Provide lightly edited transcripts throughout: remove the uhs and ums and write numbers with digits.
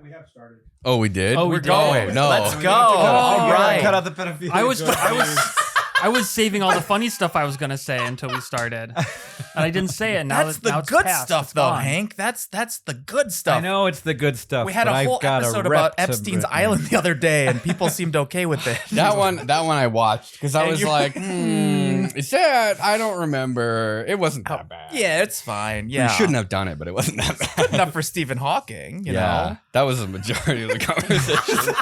We have started. Oh, we did? Oh, We're we did. going. No. Let's go. All right. Cut out the pedophilia. I was saving all the funny stuff I was gonna say until we started, and I didn't say it. Now That's now the it's good past. stuff, It's though, gone. Hank. That's the good stuff. I know it's the good stuff. We had a whole episode about Epstein's Island the other day, and people seemed okay with it. That one I watched because I was like, is that? I don't remember. It wasn't that bad. Yeah, it's fine. Yeah, We shouldn't have done it, but it wasn't that bad. good enough for Stephen Hawking. You know. That was the majority of the conversation.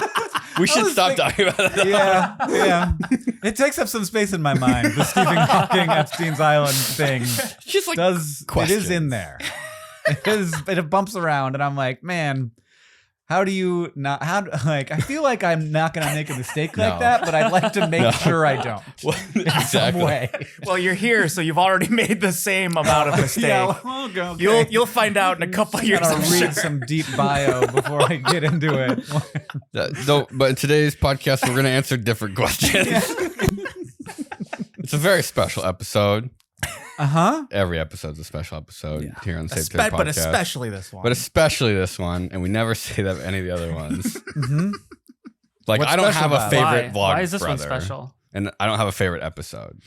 We should stop talking about it. Yeah. It takes up some space in my mind. The Stephen Hawking Epstein's Island thing Just like it is in there. It bumps around, and I'm like, man, how do you not? I feel like I'm not gonna make a mistake like that, but I'd like to make sure I don't. Exactly. Some way. Well, you're here, so you've already made the same amount of mistake. Yeah, well, okay. You'll find out in a couple of years. Gotta I'm read sure. some deep bio before I get into it. But in today's podcast, we're going to answer different questions. It's a very special episode. Every episode's a special episode here on the Save Third Podcast. But especially this one. But especially this one, and we never say that of any of the other ones. Like, What's I don't special have a about it? favorite vlog Why is this brother, one special? and I don't have a favorite episode.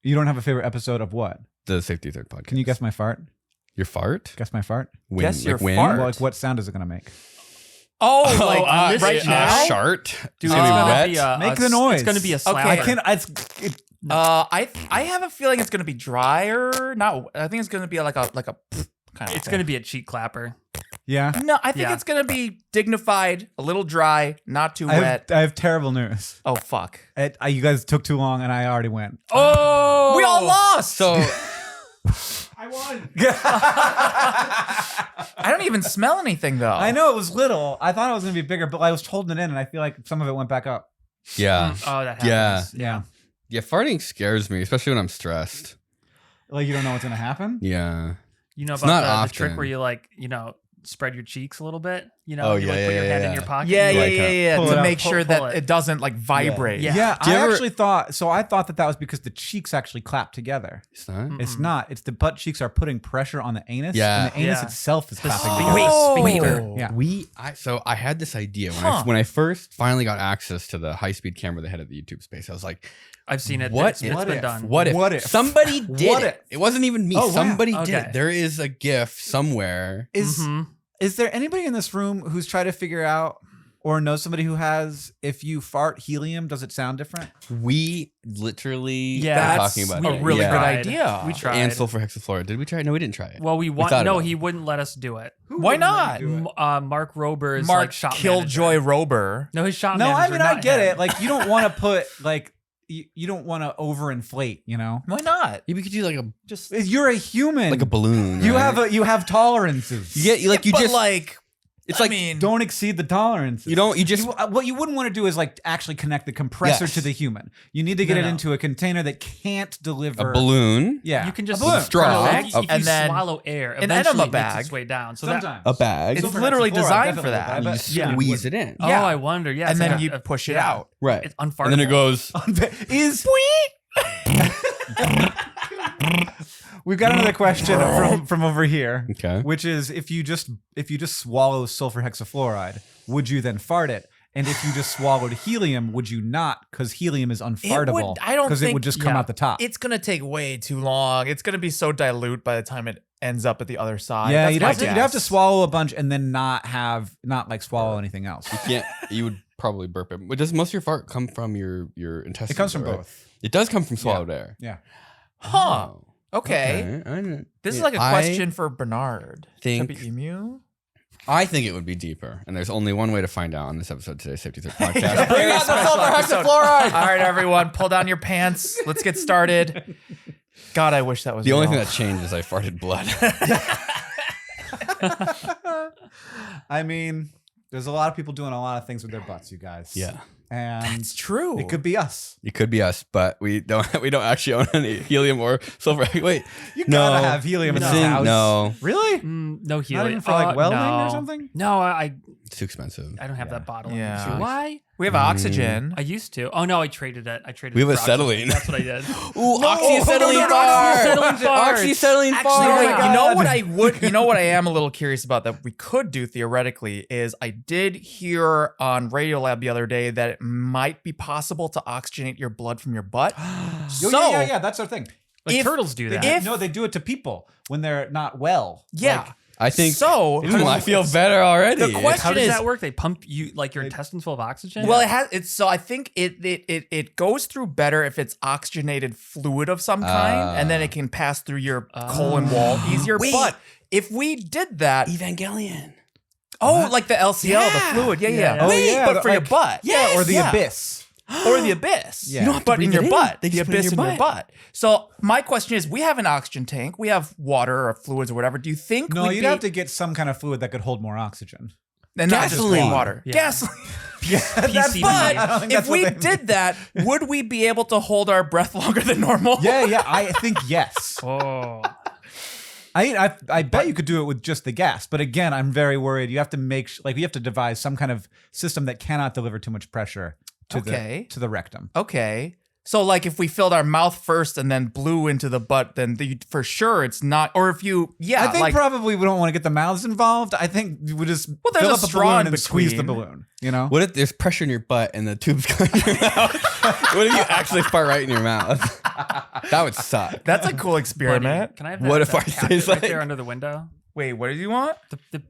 You don't have a favorite episode of what? The Safety Third Podcast. Can you guess my fart? Your fart? Guess my fart? Win, Guess your win? fart? Well, like, what sound is it gonna make? Like right now? Shart? Dude, It's gonna be wet? Make the noise. It's gonna be a slapper. Okay. I can. I have a feeling it's gonna be drier. Not. I think it's gonna be like a kind of. It's gonna be a cheek clapper. Yeah. No, I think Yeah. it's gonna be dignified, a little dry, not too I wet. have terrible news. Oh fuck! You guys took too long, and I already went. Oh, we all lost. So, I won. I don't even smell anything though. I know it was little. I thought it was gonna be bigger, but I was holding it in, and I feel like some of it went back up. yeah. Oh, that Yeah. happens. Yeah. Yeah, farting scares me, especially when I'm stressed. Like you don't know what's gonna happen. Yeah. You know It's not about the trick often. where you spread your cheeks a little bit. You know, Oh, you yeah, put your yeah, hand yeah. in your pocket. Yeah, and you, yeah, pull it to out, make sure pull that it. it doesn't like vibrate. Yeah. Yeah, Do I you ever- actually thought so. I thought that was because the cheeks actually clap together. It's not? It's not. It's the butt cheeks are putting pressure on the anus. Yeah. And the anus Yeah. itself is The clapping sphincter. together. Wait, Oh. Yeah. So I had this idea Huh. when I first finally got access to the high-speed camera they had at the YouTube space. I was like, I've seen it. What It's if- been done. what if somebody did What it? if? It wasn't even me. Oh, wow. Somebody did Okay. it. There is a GIF somewhere. Is there anybody in this room who's tried to figure out or knows somebody who has, if you fart helium, does it sound different? We literally Yeah, were That's talking about a it. really Yeah. good tried. idea. We tried. And sulfur hexafluoride. Did we try it? No, we didn't try it. Well, we want. thought No, about it. he wouldn't let us do it. Why not? Mark Rober is Mark like shop Killjoy manager. Rober. No, his shop No, I manager. mean I not get him. it. Like you don't want to put like you don't want to overinflate. You know, Why not? Yeah, we could do like a Just you're a human. balloon. You right? you have tolerances. You get you but just like it's I like mean, Don't exceed the tolerances. you just What you wouldn't want to do is like actually connect the compressor Yes. to the human. You need to get No, it no. into a container that can't deliver a balloon, Yeah, You can just a balloon. straw, If you and then swallow air, an eventually enema it makes bag. its way down. So Sometimes a bag, It's Sulfur literally hexafluoride, designed for definitely, that. I and you bet. Yeah. squeeze it in. Oh, Yeah. I wonder. Yeah, and it's then like you a- push it yeah. out. Right. It's unfartable. And then it goes. Is We've got another question from over here. Okay. Which is if you just swallow sulfur hexafluoride, would you then fart it? And if you just swallowed helium, would you not? Because helium is unfartable. I don't because it think- would just come yeah. out the top. It's gonna take way too long. It's gonna be so dilute by the time it ends up at the other side. yeah, That's you'd my have to guess. swallow a bunch and then not like swallow anything else. You would probably burp it. But does most of your fart come from your intestines? It comes from right? both. It does come from swallowed air. Yeah. Huh. Oh, Okay. I didn't- This is yeah, like a I question for Bernard. think- Emu? I think it would be deeper, and there's only one way to find out on this episode of today's Safety Third Podcast. Bring out the Special sulfur episode. hexafluoride. All right, everyone, pull down your pants. Let's get started. God, I wish that was The only thing real. that changed is I farted blood. I mean, there's a lot of people doing a lot of things with their butts, you guys. Yeah. and It's true. it could be us. It could be us, but we don't actually own any helium or sulfur. Wait, You gotta have helium in I'm this saying house. No, Really? No helium. Not even for like welding no. or something? No, I it's too expensive. don't have that bottle. Yeah. Why? We have oxygen. I used to. Oh no, I traded it. We have it a for oxygen. acetylene. That's what I did. Ooh, oxyacetylene bar. Oxyacetylene bars. Oxyacetylene Actually, bar. wait, you know what I am a little curious about that we could do theoretically is I did hear on Radiolab the other day that it might be possible to oxygenate your blood from your butt. Yeah, that's our thing. Like If- turtles do that. if- No, they do it to people when they're not well. Yeah. Like, I think. So Ooh, I feel better already. The question How does is- that work? They pump you like your intestines full of oxygen? well, so I think it goes through better if it's oxygenated fluid of some kind, and then it can pass through your colon wall easier. Wait. But if we did that, Evangelion. like the LCL, the fluid, yeah. Oh, yeah, but for your like- butt, or the yeah. abyss. or the abyss. Yeah. You don't have to but in breathe your it in. butt. They The just put it in abyss your in your butt. So my question is, we have an oxygen tank. We have water or fluids or whatever. Do you think No, we'd you'd be, have to get some kind of fluid that could hold more oxygen. and not just Gasoline. plain water? Yeah. Gasoline. PCB. I don't But think if that's what we they mean. did that, would we be able to hold our breath longer than normal? Yeah, I think yes. Oh. I bet you could do it with just the gas, but again, I'm very worried. You have to you have to devise some kind of system that cannot deliver too much pressure to the rectum. Okay. So like if we filled our mouth first and then blew into the butt, then for sure it's not. Or if you, I think like, probably we don't want to get the mouths involved. I think we just there's fill a up a straw balloon in and squeeze the between. balloon. You know? What if there's pressure in your butt and the tube's going in your mouth? What if you actually fart right in your mouth? That would suck. that's a cool Buddy, experiment. can I have that, What if that I packet taste right like- there under the window? Wait, what did you want?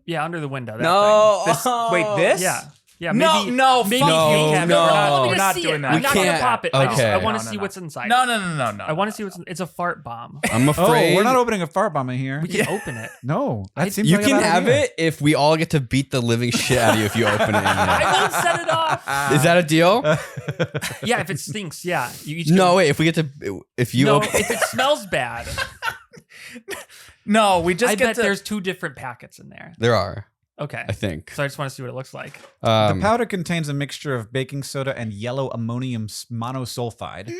Yeah, under the window. That No. Wait, this? Thing. Yeah. Yeah. No, Maybe, no, maybe fuck no, you can. no. We're We're not not doing doing that. that. I'm not We gonna can't. pop it. Okay. I want to No, see no. what's inside. No. I want to see what's. It's a fart bomb. I'm Oh, afraid. we're not opening a fart bomb in here. We can open it. No, that seems You like a can bad have idea. it if we all get to beat the living shit out of you if you open it in there. I won't set it off. Is that a deal? Yeah, if it stinks, yeah. You each No, can- wait. If we get to, if you No, open, if it smells bad, No, we just I get bet to. there's 2 different packets in there. there are. Okay. I think. So I just want to see what it looks like. The powder contains a mixture of baking soda and yellow ammonium monosulfide.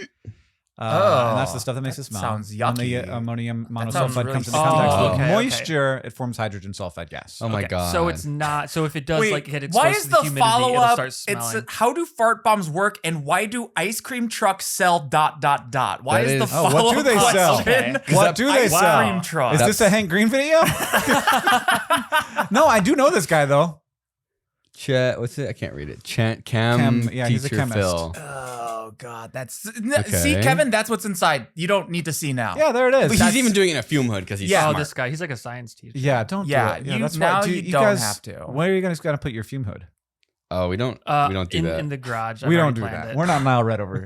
And that's the stuff that makes it smell. sounds When the yucky. ammonium sounds monosulfide really comes into smell. contact Oh, with okay, moisture, it forms hydrogen sulfide gas. Oh my Okay, god. So it's not. So if it does Wait, like get why exposed is to the the humidity, follow it'll up? start smelling. It's how do fart bombs work, and why do ice cream trucks sell ... Why That is the is- Oh, what follow do up they sell? question? What do they Ice sell? cream truck. Is this a Hank Green video? No, I do know this guy though. What's it? I can't read it. Chem. Yeah, he's a teacher chemist. Phil. Oh god, that's see, Okay. Kevin. That's what's inside. You don't need to see now. Yeah, there it is. But he's even doing it in a fume hood because he's Yeah. Oh, smart. this guy. He's like a science teacher. Yeah, don't Yeah, do it. you- that's now why. you don't guys, have to. Where are you guys got to put your fume hood? Oh, we don't do that. In the garage. We I've don't do already planned that. it. We're not NileRed over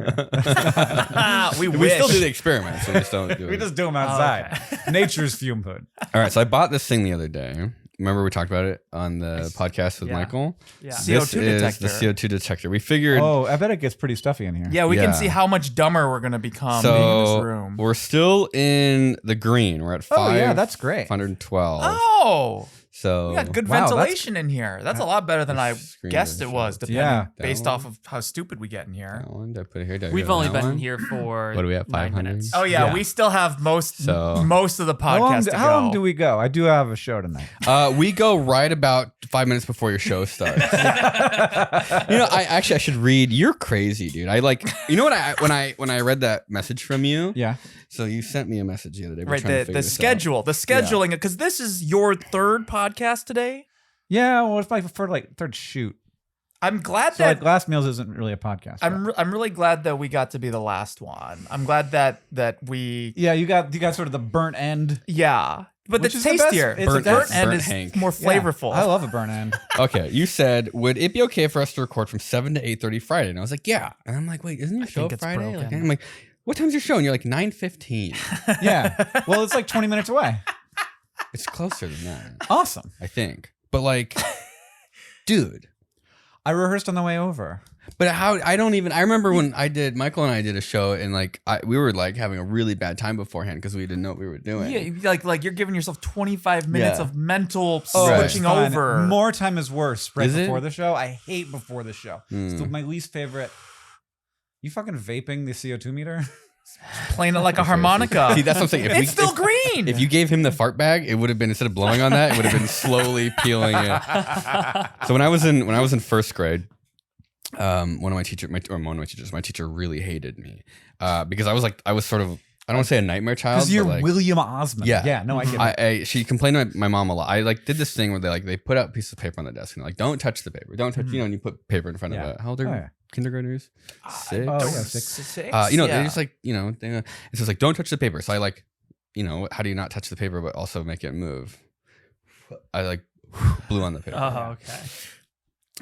here. we we wish. still do the experiments. We just don't do it. We just do them outside. Nature's fume hood. All right, so I bought this thing the other day. Remember we talked about it on the podcast with Yeah. Michael? Yeah. CO2 This is detector. the CO2 detector. We figured. Oh, I bet it gets pretty stuffy in here. Yeah, we Yeah. can see how much dumber we're gonna become being in this So room. we're still in the green. We're at Oh, yeah, that's great. 512. Oh, So we got good Wow, that's- ventilation in here. That's a lot better than I Screen guessed it is- was, depending Yeah. based That off of how stupid we get in here. That one, did I put it here? Did I We've go to only that been one? here for What are we at, 9 500? minutes. Oh yeah, Yeah. we still have most So- of the podcast to go. How long do we go? I do have a show tonight. We go right about 5 minutes before your show starts. I should read. You're crazy, dude. I like. You know what? When I read that message from you. Yeah. So you sent me a message the other day. We're Right, trying to the figure this schedule, the scheduling, because this is your third podcast today. Yeah, well, it's my third shoot. I'm glad So that like Last Meals isn't really a podcast. I'm really glad that we got to be the last one. I'm glad that we yeah, you got sort of the burnt end. yeah, but Which the is the best. tastier. It's Burnt, the best. end Burnt is Hank. more Yeah, flavorful. I love a burnt end. Okay, you said, would it be okay for us to record from 7 to 8:30 Friday? And I was like, yeah. And I'm like, wait, isn't your show think it's Friday? Like, broken. I'm like, what time's your show? And you're like 9:15. Yeah. Well, it's like 20 minutes away. It's closer than that, Awesome. I think. But like, dude, I rehearsed on the way over. But I remember when Michael and I did a show and like we were like having a really bad time beforehand because we didn't know what we were doing. Yeah, like you're giving yourself 25 minutes of mental Right. switching over. More time is worse right Is it? before the show. I hate before the show. It's my least favorite. You fucking vaping the CO2 meter? Playing it like a harmonica. See, that's what I'm saying. It's still green. If you gave him the fart bag, it would have been, instead of blowing on that, it would have been slowly peeling it. So when I was in first grade, my teacher really hated me because I was sort of, I don't want to say a nightmare child. Because you're like, William Osman. Yeah. No, I get it. she complained to my mom a lot. I like did this thing where they put out pieces of paper on the desk and like, don't touch the paper. Don't touch, and you put paper in front of it. How old are kindergartners? 6? Oh, yeah, 6. They just like, it's just like, don't touch the paper. So I like, how do you not touch the paper but also make it move? I like blew on the paper. Oh, okay.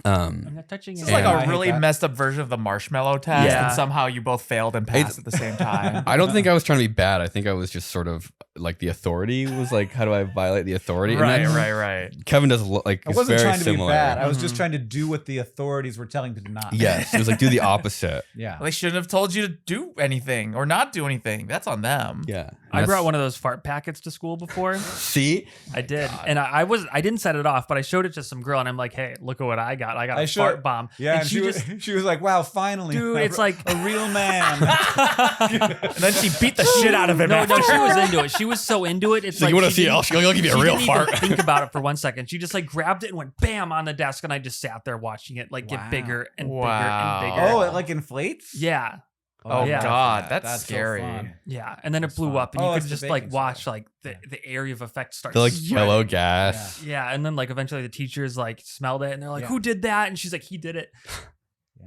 I'm not touching it. It's like a really messed up version of the marshmallow test, Yeah. and somehow you both failed and passed at the same time. I don't think I was trying to be bad. I think I was just sort of like the authority was like, how do I violate the authority? Right. Kevin does like, I it's wasn't very trying to similar. be bad. I was just trying to do what the authorities were telling me to not. Yes, it was like do the opposite. Yeah. They shouldn't have told you to do anything or not do anything. That's on them. Yeah, I brought one of those fart packets to school before. See, I did, and I didn't set it off, but I showed it to some girl, and I'm like, "Hey, look at what I got! I got a fart bomb." Yeah, and she was like, "Wow, finally, dude, it's like a real man." And then she beat the shit out of him. No, she was into it. She was so into it. It's so like you want to she see? I'll give you a she real didn't fart. even think about it for 1 second. She just like grabbed it and went bam on the desk, and I just sat there watching it like get bigger and bigger and bigger. Oh, it like inflates? Yeah. Oh yeah. God, that's so scary. fun. Yeah, and then it blew up, and you it's could the just like baking watch soda. like the area of effect start. The like spreading. yellow gas. Yeah, and then like eventually the teachers like smelled it, and they're like, Yeah. "Who did that?" And she's like, "He did it."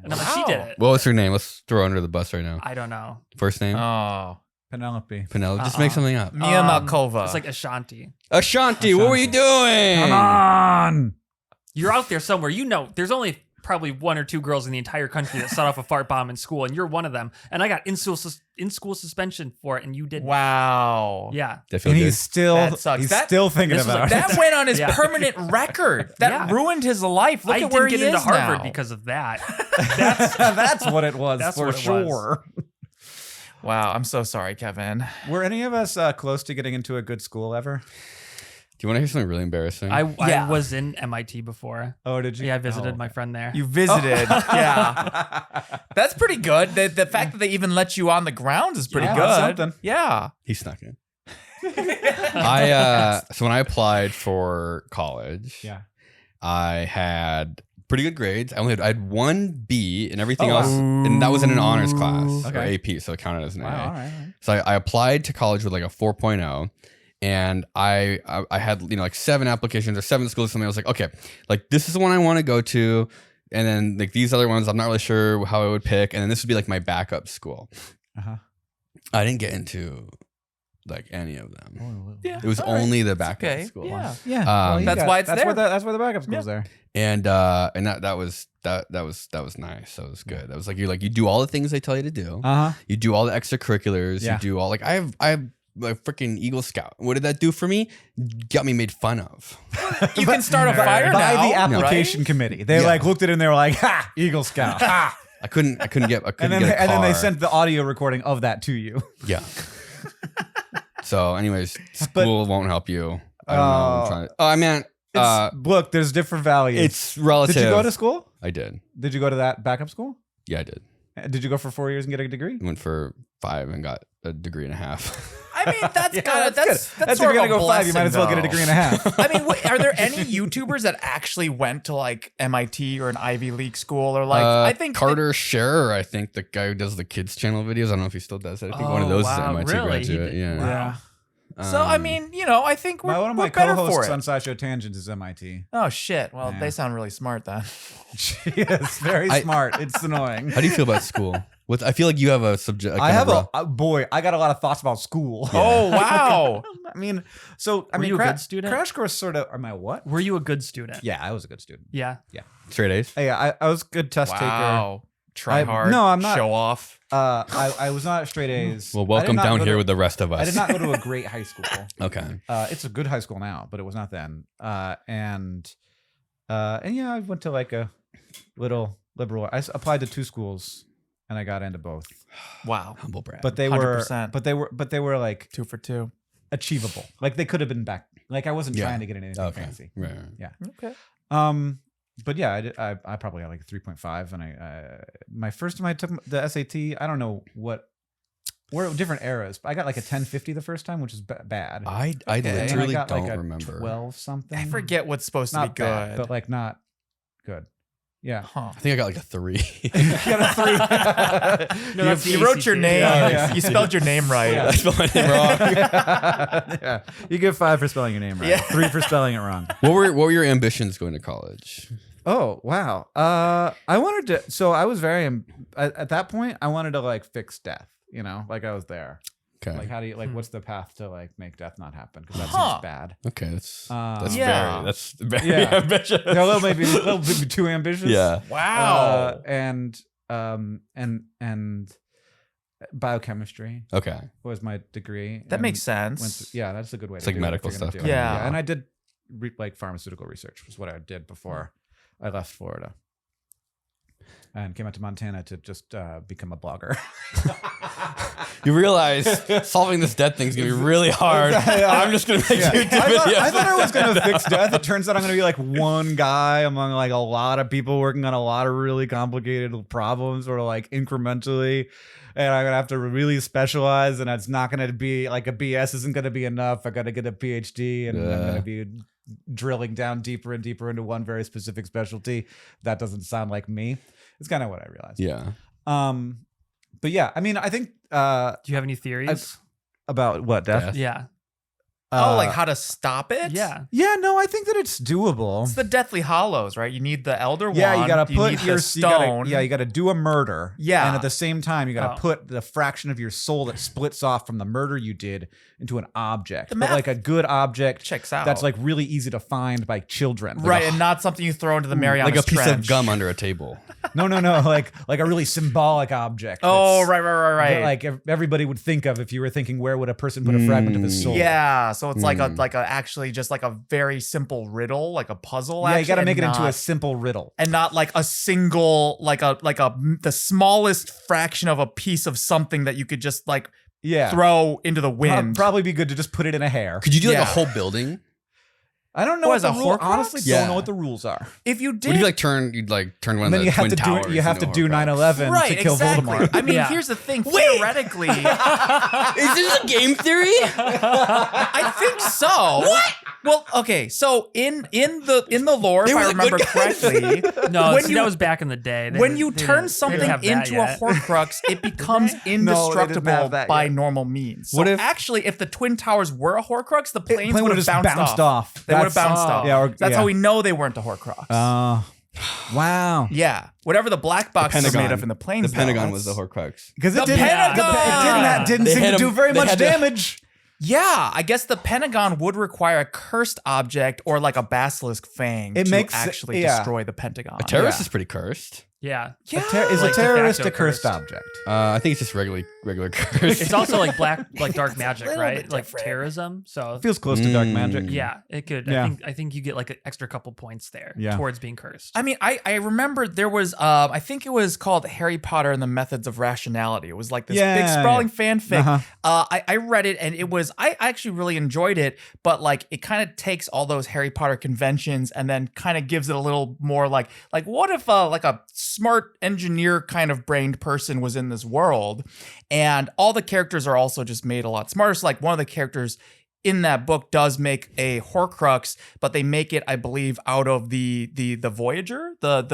And I'm like, "She did it." What was her name? Let's throw her under the bus right now. I don't know. First name? Oh, Penelope. Penelope. Just make something up. Mia Malkova. It's like Ashanti. Ashanti, what were you doing? Come on. You're out there somewhere. There's only probably 1 or 2 girls in the entire country that set off a fart bomb in school, and you're one of them. And I got in school suspension for it, and you didn't. Wow. Yeah. That feel And good? he's still That sucks. still thinking this was about like- it. That went on his Yeah. permanent record. That Yeah. ruined his life. Look I at where didn't he get into is Harvard now. because of that. That's what it was That's for what it was. sure. Wow, I'm so sorry, Kevin. Were any of us close to getting into a good school ever? Do you want to hear something really embarrassing? I was in MIT before. Oh, did you? Yeah, I visited Oh, my friend there. You visited. Yeah. That's pretty good. The fact that they even let you on the grounds is pretty Yeah, good. that's something. Yeah. He snuck in. So when I applied for college, Yeah. I had pretty good grades. I had 1 B and everything Oh, wow. else, and that was in an honors class or Okay. AP, so it counted as an Wow. A. All right. So I applied to college with like a 4.0, and I had like 7 applications or 7 schools or something. I was like, okay, like this is the one I want to go to, and then like these other ones I'm not really sure how I would pick, and then this would be like my backup school. Uh-huh. I didn't get into like any of them. Yeah. It was all right. only the backup Okay. school. Yeah. Yeah. Well, that's why it's that's there. Where that's where the backup school's there. And that was nice. That was good. That was like you do all the things they tell you to do. Uh-huh. You do all the extracurriculars. Yeah. You do all like I have a freaking Eagle Scout. What did that do for me? Got me made fun of. You can start a fire By now. the application committee. They like looked at it and they were like, "Ha, Eagle Scout." Ha. I couldn't get a And then they sent the audio recording of that to you. Yeah. So anyways, school won't help you. I don't know. I'm trying to, I mean, Look, there's different values. it's relative. Did you go to school? I did. Did you go to that backup school? Yeah, I did. Did you go for 4 years and get a degree? Went for 5 and got a degree and a half. I mean, that's Yeah, kind of that's that's if sort you're of gonna a go 5, you might as well get a blessing, degree and a half. though. I mean, are there any YouTubers that actually went to like MIT or an Ivy League school or like? I think Carter Scherer, I think the guy who does the kids channel videos. I don't know if he still does it. I think one of those is an wow, MIT really? He graduate. did- Yeah. Yeah. So I mean, I think we're, One of we're my better for co-hosts it. on Sideshow Tangents is MIT. Oh shit! Well, Yeah. they sound really smart then. Yes, very smart. It's annoying. How do you feel about school? I feel like you have a subject. I have boy. I got a lot of thoughts about school. Oh wow! I mean, so I Were mean, you a good student? Crash Course sort of. Am I what? Were you a good student? Yeah, I was a good student. Yeah. straight A's. Yeah, I was a good test Wow! Try hard. No, I'm not. Show off. taker. I was not straight A's. Well, I did welcome not down go here to- with the rest of us. I did not go to a great high school. Okay. It's a good high school now, but it was not then. And yeah, I went to like a little liberal. Applied to 2 schools, and I got into both. Wow. Humble brag. But they were, 100%. but they were like 2 for 2. achievable. Like they could have been back. Like I wasn't Yeah. trying to get into anything okay. fancy. Right. Yeah. Okay. But yeah, I probably got like a 3.5, and my first time I took the SAT, I don't know we're different eras, but I got like a 1050 the first time, which is bad. I And then literally got don't like a remember. 12 something. I forget what's supposed Not to be bad, good. but like not good. Yeah. Huh. I think I got like a 3. You got a 3. No, that's the You wrote ACT. your name. Yeah. You spelled your name right. Yeah. I spelled my name wrong. Yeah. You get 5 for spelling your name right. Yeah. 3 for spelling it wrong. What were your ambitions going to college? Oh, wow. I wanted to, so I was very, at that point, I wanted to like fix death, like I was there. Okay. Like, how do you, like, what's the path to like make death not happen? Because that Huh. seems bad. Okay, that's Yeah. very Yeah. ambitious. A little bit too ambitious. Yeah. Wow. And biochemistry Okay. was my degree. That and makes sense. yeah, that's a good way It's to like do it if medical you're gonna stuff do it. kind of. Yeah. And I did like pharmaceutical research was what I did before I left Florida. And came out to Montana to just become a blogger. You realize solving this death thing is gonna be really hard. I'm just gonna make YouTube videos. I thought I was going to fix death. It turns out I'm going to be like one guy among like a lot of people working on a lot of really complicated problems, or like incrementally. And I'm going to have to really specialize, and it's not going to be like a BS isn't going to be enough. I got to get a PhD, and I'm going to be drilling down deeper and deeper into one very specific specialty. That doesn't sound like me. It's kind of what I realized. Yeah. But yeah, I mean, I think Do you have any theories? about what death? Death. Yeah. Like how to stop it? Yeah. Yeah, no, I think that it's doable. It's the Deathly Hollows, right? You need the Elder Wand. Yeah, you gotta put need your the stone. You gotta do a murder. Yeah. and at the same time, you gotta Oh. put the fraction of your soul that splits off from the murder you did into an object, The but math like a good object checks out. that's like really easy to find by children. right, and not something you throw into the Marianas Like a piece Trench. of gum under a table. No, like a really symbolic object. Oh, that's- right. that, like everybody would think of if you were thinking, where would a person put a fragment of his soul? Yeah, so it's like a actually just like a very simple riddle, like a puzzle. Yeah, you actually, gotta and make it into a not- simple riddle. and not like a single the smallest fraction of a piece of something that you could just like Yeah, throw into the wind. Probably be good to just put it in a hair. Could you do like Yeah. a whole building? I don't know What, what as the a rule. Horcrux? Honestly, Yeah. don't know what the rules are. If you Would did you turn one And of then the you have twin to do towers? you have to into do Horcrux? 9/11 right, to kill exactly. Voldemort. I mean, Yeah. here's the thing. Theoretically, Is this a game theory? I think so. What? Well, okay. So in the lore, They if were I the remember good guys. correctly, No, when see, you- that was back in the day. They when didn't- you they turn didn't something have that into a yet. Horcrux, it becomes indestructible have that by yet. normal means. So What if- actually, if the Twin Towers were a Horcrux, the planes plane would would've have just bounced off. They would have That's- bounced off. yeah, or- That's yeah. how we know they weren't a Horcrux. Wow. Yeah, whatever the black boxes are made Pentagon. of in the planes. The Pentagon though, was the that's- Horcrux. Because The Pentagon! it didn't They seem hit to do 'em- very they much had to- damage. Yeah, I guess the Pentagon would require a cursed object or like a basilisk fang It to makes- actually yeah. destroy the Pentagon. A terrorist Yeah. is pretty cursed. Yeah. Yeah. Is Like a de terrorist facto a cursed cursed. object? I think it's just regular curse. It's also like dark magic, little right? bit Like different. terrorism. So Feels close to dark magic. yeah, it could. Yeah. I think you get like an extra couple points there Yeah. towards being cursed. I mean, I remember there was I think it was called Harry Potter and the Methods of Rationality. It was like this Yeah, big sprawling fanfic. Uh-huh. I read it and I actually really enjoyed it, but like it kind of takes all those Harry Potter conventions and then kind of gives it a little more like what if like a smart engineer kind of brained person was in this world, and all the characters are also just made a lot smarter. So like one of the characters in that book does make a Horcrux, but they make it, I believe, out of the Voyager, the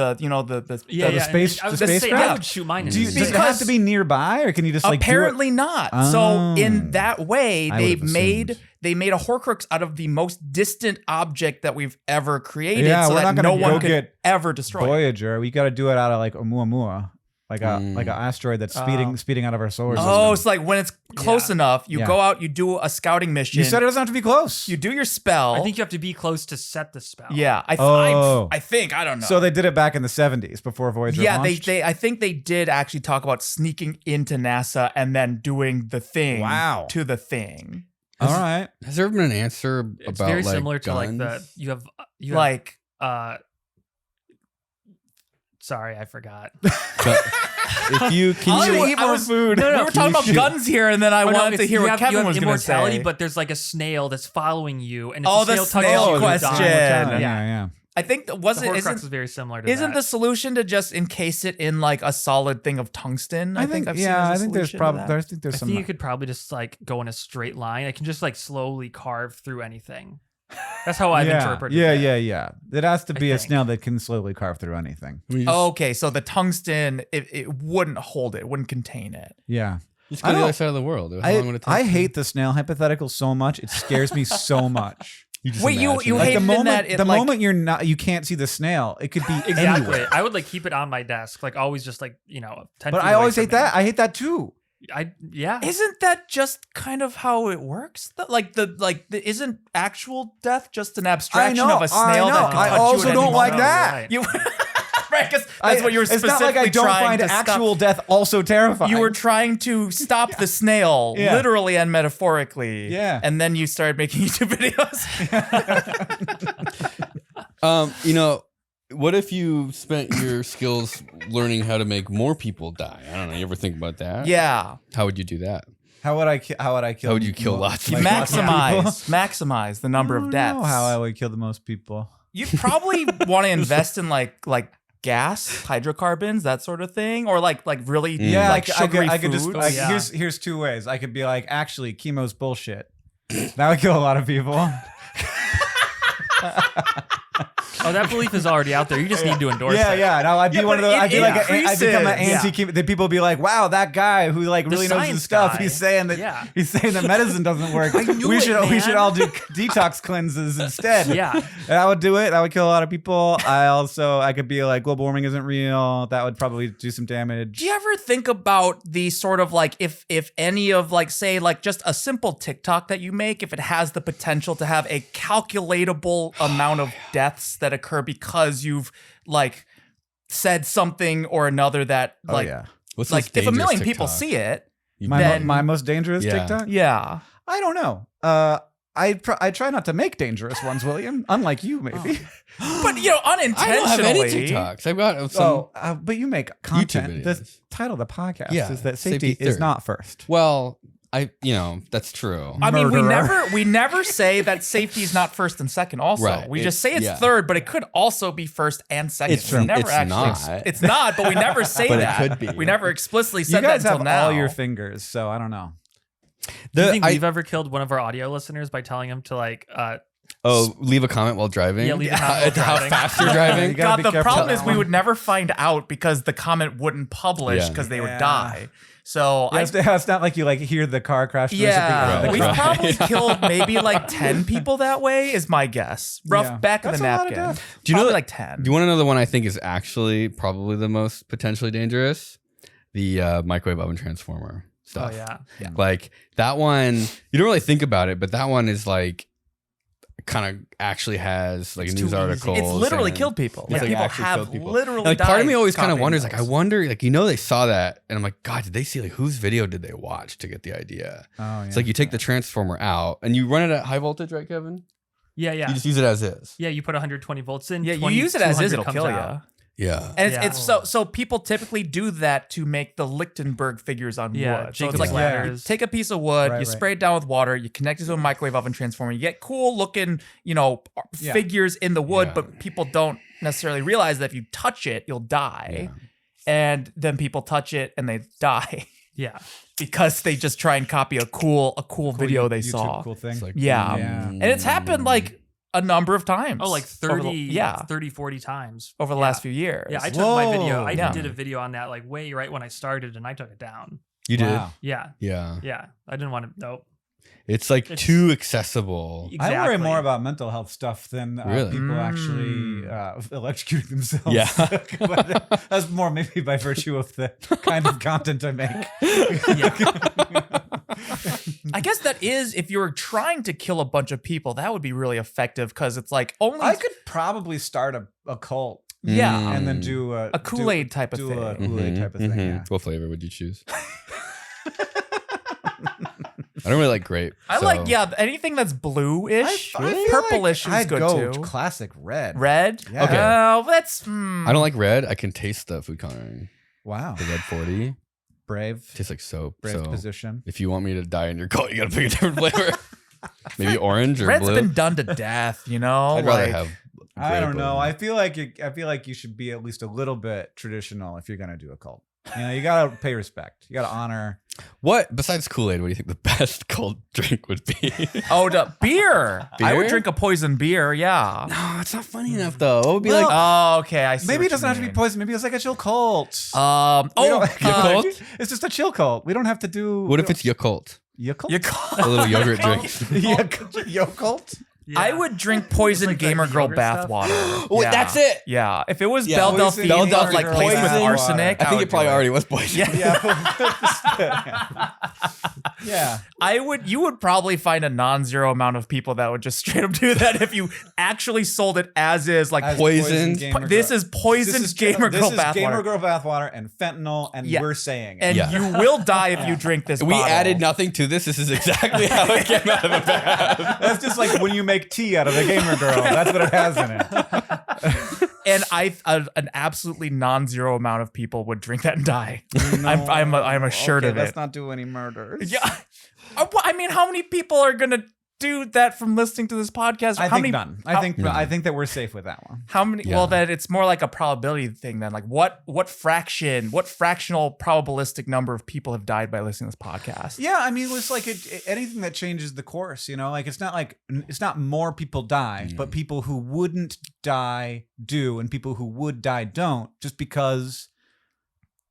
space- I was the gonna say, I spacecraft? would shoot mine. Does it have Because- to be nearby, or can you just like apparently not. So Oh. in that way, I they would've made assumed. a Horcrux out of the most distant object that we've ever created, Yeah, so we're that not gonna no one go could get ever do destroy it? it. Voyager? We got to do it out of like Oumuamua, like an asteroid that's speeding out of our solar system. Oh, it's like when it's close Yeah. enough, you Yeah. go out, you do a scouting mission. You said it doesn't have to be close. You do your spell. I think you have to be close to set the spell. Yeah, I Oh. think I don't know. So they did it back in the 70s before Voyager yeah, launched? they I think they did actually talk about sneaking into NASA and then doing the thing Wow. to the thing. All right. Has there ever been an answer It's about very like similar to like guns? the you have Like uh Sorry, I forgot. But if you I'll can, eat more food. No, We were talking about guns here, and then I wanted to hear what Kevin was going to say. But there's like a snail that's following you, and if Oh, the the snail snail touches you, question. you Yeah, die. yeah. I think The wasn't Horcrux is isn't very similar to isn't that. the solution to just encase it in like a solid thing of tungsten? I think I've seen yeah, as a I think there's solution to probably that. I think there's I some. think you could probably just like go in a straight line. I can just like slowly carve through anything. That's how I've interpreted it. Yeah. It has to be a think. snail that can slowly carve through anything. Okay, so the tungsten it wouldn't hold it, wouldn't contain it. Yeah. just go to the other side of the world. How long would it take? I hate the snail hypothetical so much. It scares me so much. You just Wait, you imagine it. Like hate the it in moment, that it, the like- moment you can't see the snail, it could be Exactly. anywhere. I would like keep it on my desk, like always, just like 10 But feet I away always from hate me. that. I hate that too. Yeah. Isn't that just kind of how it works? Isn't actual death just an abstraction of a snail that can I touch also you at don't any like moment? that. Right. You right, 'cause that's what you were It's specifically not like I don't trying find to actual stop. death also terrifying. You were trying to stop the snail, Yeah. literally and metaphorically. Yeah. And then you started making YouTube videos. What if you spent your skills learning how to make more people die? I don't know. You ever think about that? Yeah. How would you do that? How would I kill? How would you kill lots of You people? maximize the number of deaths. I don't know how I would kill the most people. You'd probably want to invest in like gas, hydrocarbons, that sort of thing, or like really Yeah, like sugary I could just foods. like, Yeah. here's two ways. I could be like, actually, chemo's bullshit. That would kill a lot of people. Oh, that belief is already out there. You just need to endorse it. Yeah. No, I'd be Yeah, one of but those. it I'd be like, I'd become an increases. anti-chemo. Then people be like, wow, that guy who like really knows his science stuff. guy. He's saying that. Yeah. He's saying that medicine doesn't work. knew we it, should man. all do detox cleanses instead. Yeah. And I would do it. That would kill a lot of people. I could be like, global warming isn't real. That would probably do some damage. Do you ever think about the sort of like if any of like say like just a simple TikTok that you make, if it has the potential to have a calculatable amount of deaths that occur because you've like said something or another that like What's like this if a dangerous million people TikTok? see it, My most dangerous Yeah. TikTok? yeah. I don't know. I try not to make dangerous ones, William. Unlike you, maybe. But you know, unintentionally. I don't have any TikToks. I've got some. But you make content. videos. The title of the podcast Yeah, is that safety safety is third. not first. Well, that's true. I mean, Murderer. we never say that safety is not first and second. Also, Right. we just say it's Yeah. third, but it could also be first and second. It's We true. never It's actually. not. It's not, but we never say But it that. could be. We never explicitly You said guys that have until now. all your fingers, so I don't know. Do you think we've ever killed one of our audio listeners by telling him to like leave a comment while driving. Yeah, leave a comment while How driving. fast you're driving. You gotta God, be the careful problem with is that we one. would never find out because the comment wouldn't publish Yeah. because they would Yeah. die. So Yeah, it's not like you like hear the car crash. and there's something yeah, around the we've car. probably killed maybe like 10 people that way is my guess. Rough Yeah. back of That's the a lot of napkin. death. Do you know Probably that- like 10? Do you want to know the one I think is actually probably the most potentially dangerous? The microwave oven transformer stuff. oh yeah. Like that one, you don't really think about it, but that one is like kind of actually has like It's news too easy. articles. It's literally and- killed people. It's Like, like people actually have killed people. literally Like part of died me always kind of copying wonders, like I those. wonder, like they saw that, and I'm like, God, did they see like whose video did they watch to get the idea? Oh, yeah. It's like you take the transformer out and you run it at high voltage, right, Kevin? Yeah, yeah. You just use it as is. Yeah, you put 120 volts in. Yeah, you use it as is, it'll kill you. you. Yeah. And Yeah. it's so people typically do that to make the Lichtenberg figures on Yeah, wood. So Jacob's it's like ladders. you take a piece of wood, Right, you right. spray it down with water, you connect it to a microwave oven transformer, you get cool looking, Yeah. figures in the wood, Yeah. but people don't necessarily realize that if you touch it, you'll die. And then people touch it and they die Yeah. because they just try and copy a cool video they YouTube saw. Cool thing. It's like, Yeah. Yeah. And it's happened like a number of times. Oh, like over 30, the- 30, 40 times. over the Yeah. last few years. Yeah, I took my video. I Yeah. did a video on that like way right when I started, and I took it down. You did? Wow. Yeah, Yeah. yeah. I didn't want to. Nope. It's like It's- too accessible. Exactly. I worry more about mental health stuff than Really? people actually electrocuting themselves. Yeah. But that's more maybe by virtue of the kind of content I make. I guess that is, if you were trying to kill a bunch of people, that would be really effective because it's like only. I could probably start a cult yeah. Mm. and then do A Kool-Aid type of do thing. a Kool-Aid type of thing. Yeah. What flavor would you choose? I don't really like grape. I like anything that's bluish, I feel purplish like is I'd good go too. classic red. Red. Yeah. Okay. Oh, that's. I don't like red. I can taste the food coloring. Wow. The red 40 Brave. tastes like soap. Brave So position. if you want me to die in your cult, you gotta pick a different flavor. Maybe orange or Red's blue. been done to death. You know. I'd rather like- have. I don't grape know. or- I feel like you should be at least a little bit traditional if you're gonna do a cult. You know, you gotta pay respect. You gotta honor. What besides Kool-Aid? What do you think the best cult drink would be? Oh, beer. I would Beer? drink a poison beer. Yeah. No, it's not funny enough though. What would be Well, like? Oh, okay. I see. Maybe what it doesn't you have to be mean. poison. Maybe it's like a chill cult. Oh, cult? It's just a chill cult. We don't have to do. What if it's Yakult? Yakult? A little yogurt drink. Yakult? I would drink poison Like the gamer girl yogurt stuff? bathwater. Oh, that's it. Yeah. If it was Yeah. Belle Poison Delphine, gamer like girl placed with bathwater. arsenic, I think would it probably do already was poison. Yeah. Yeah. You would probably find a non-zero amount of people that would just straight up do that if you actually sold it as is, like As Poisoned. gamer this girl. is poisoned gamer girl This is gamer bathwater, girl bathwater and fentanyl, and Yeah. we're saying it. and Yeah. you will die if you drink this. We bottle. added nothing to this. This is exactly how it came out of the bag. That's just like when you make tea out of a gamer girl. That's what it has in it. And an absolutely non-zero amount of people would drink that and die. No. I'm assured Okay, of it. Let's not do any murders. Yeah. I mean, how many people are gonna do that from listening to this podcast? I How think many, none. how- I think that we're safe with that one. How many? Yeah. Well, then it's more like a probability thing. Then, like, what fractional probabilistic number of people have died by listening to this podcast? Yeah, I mean, it's like anything that changes the course. You know, like it's not more people die, but people who wouldn't die do, and people who would die don't, just because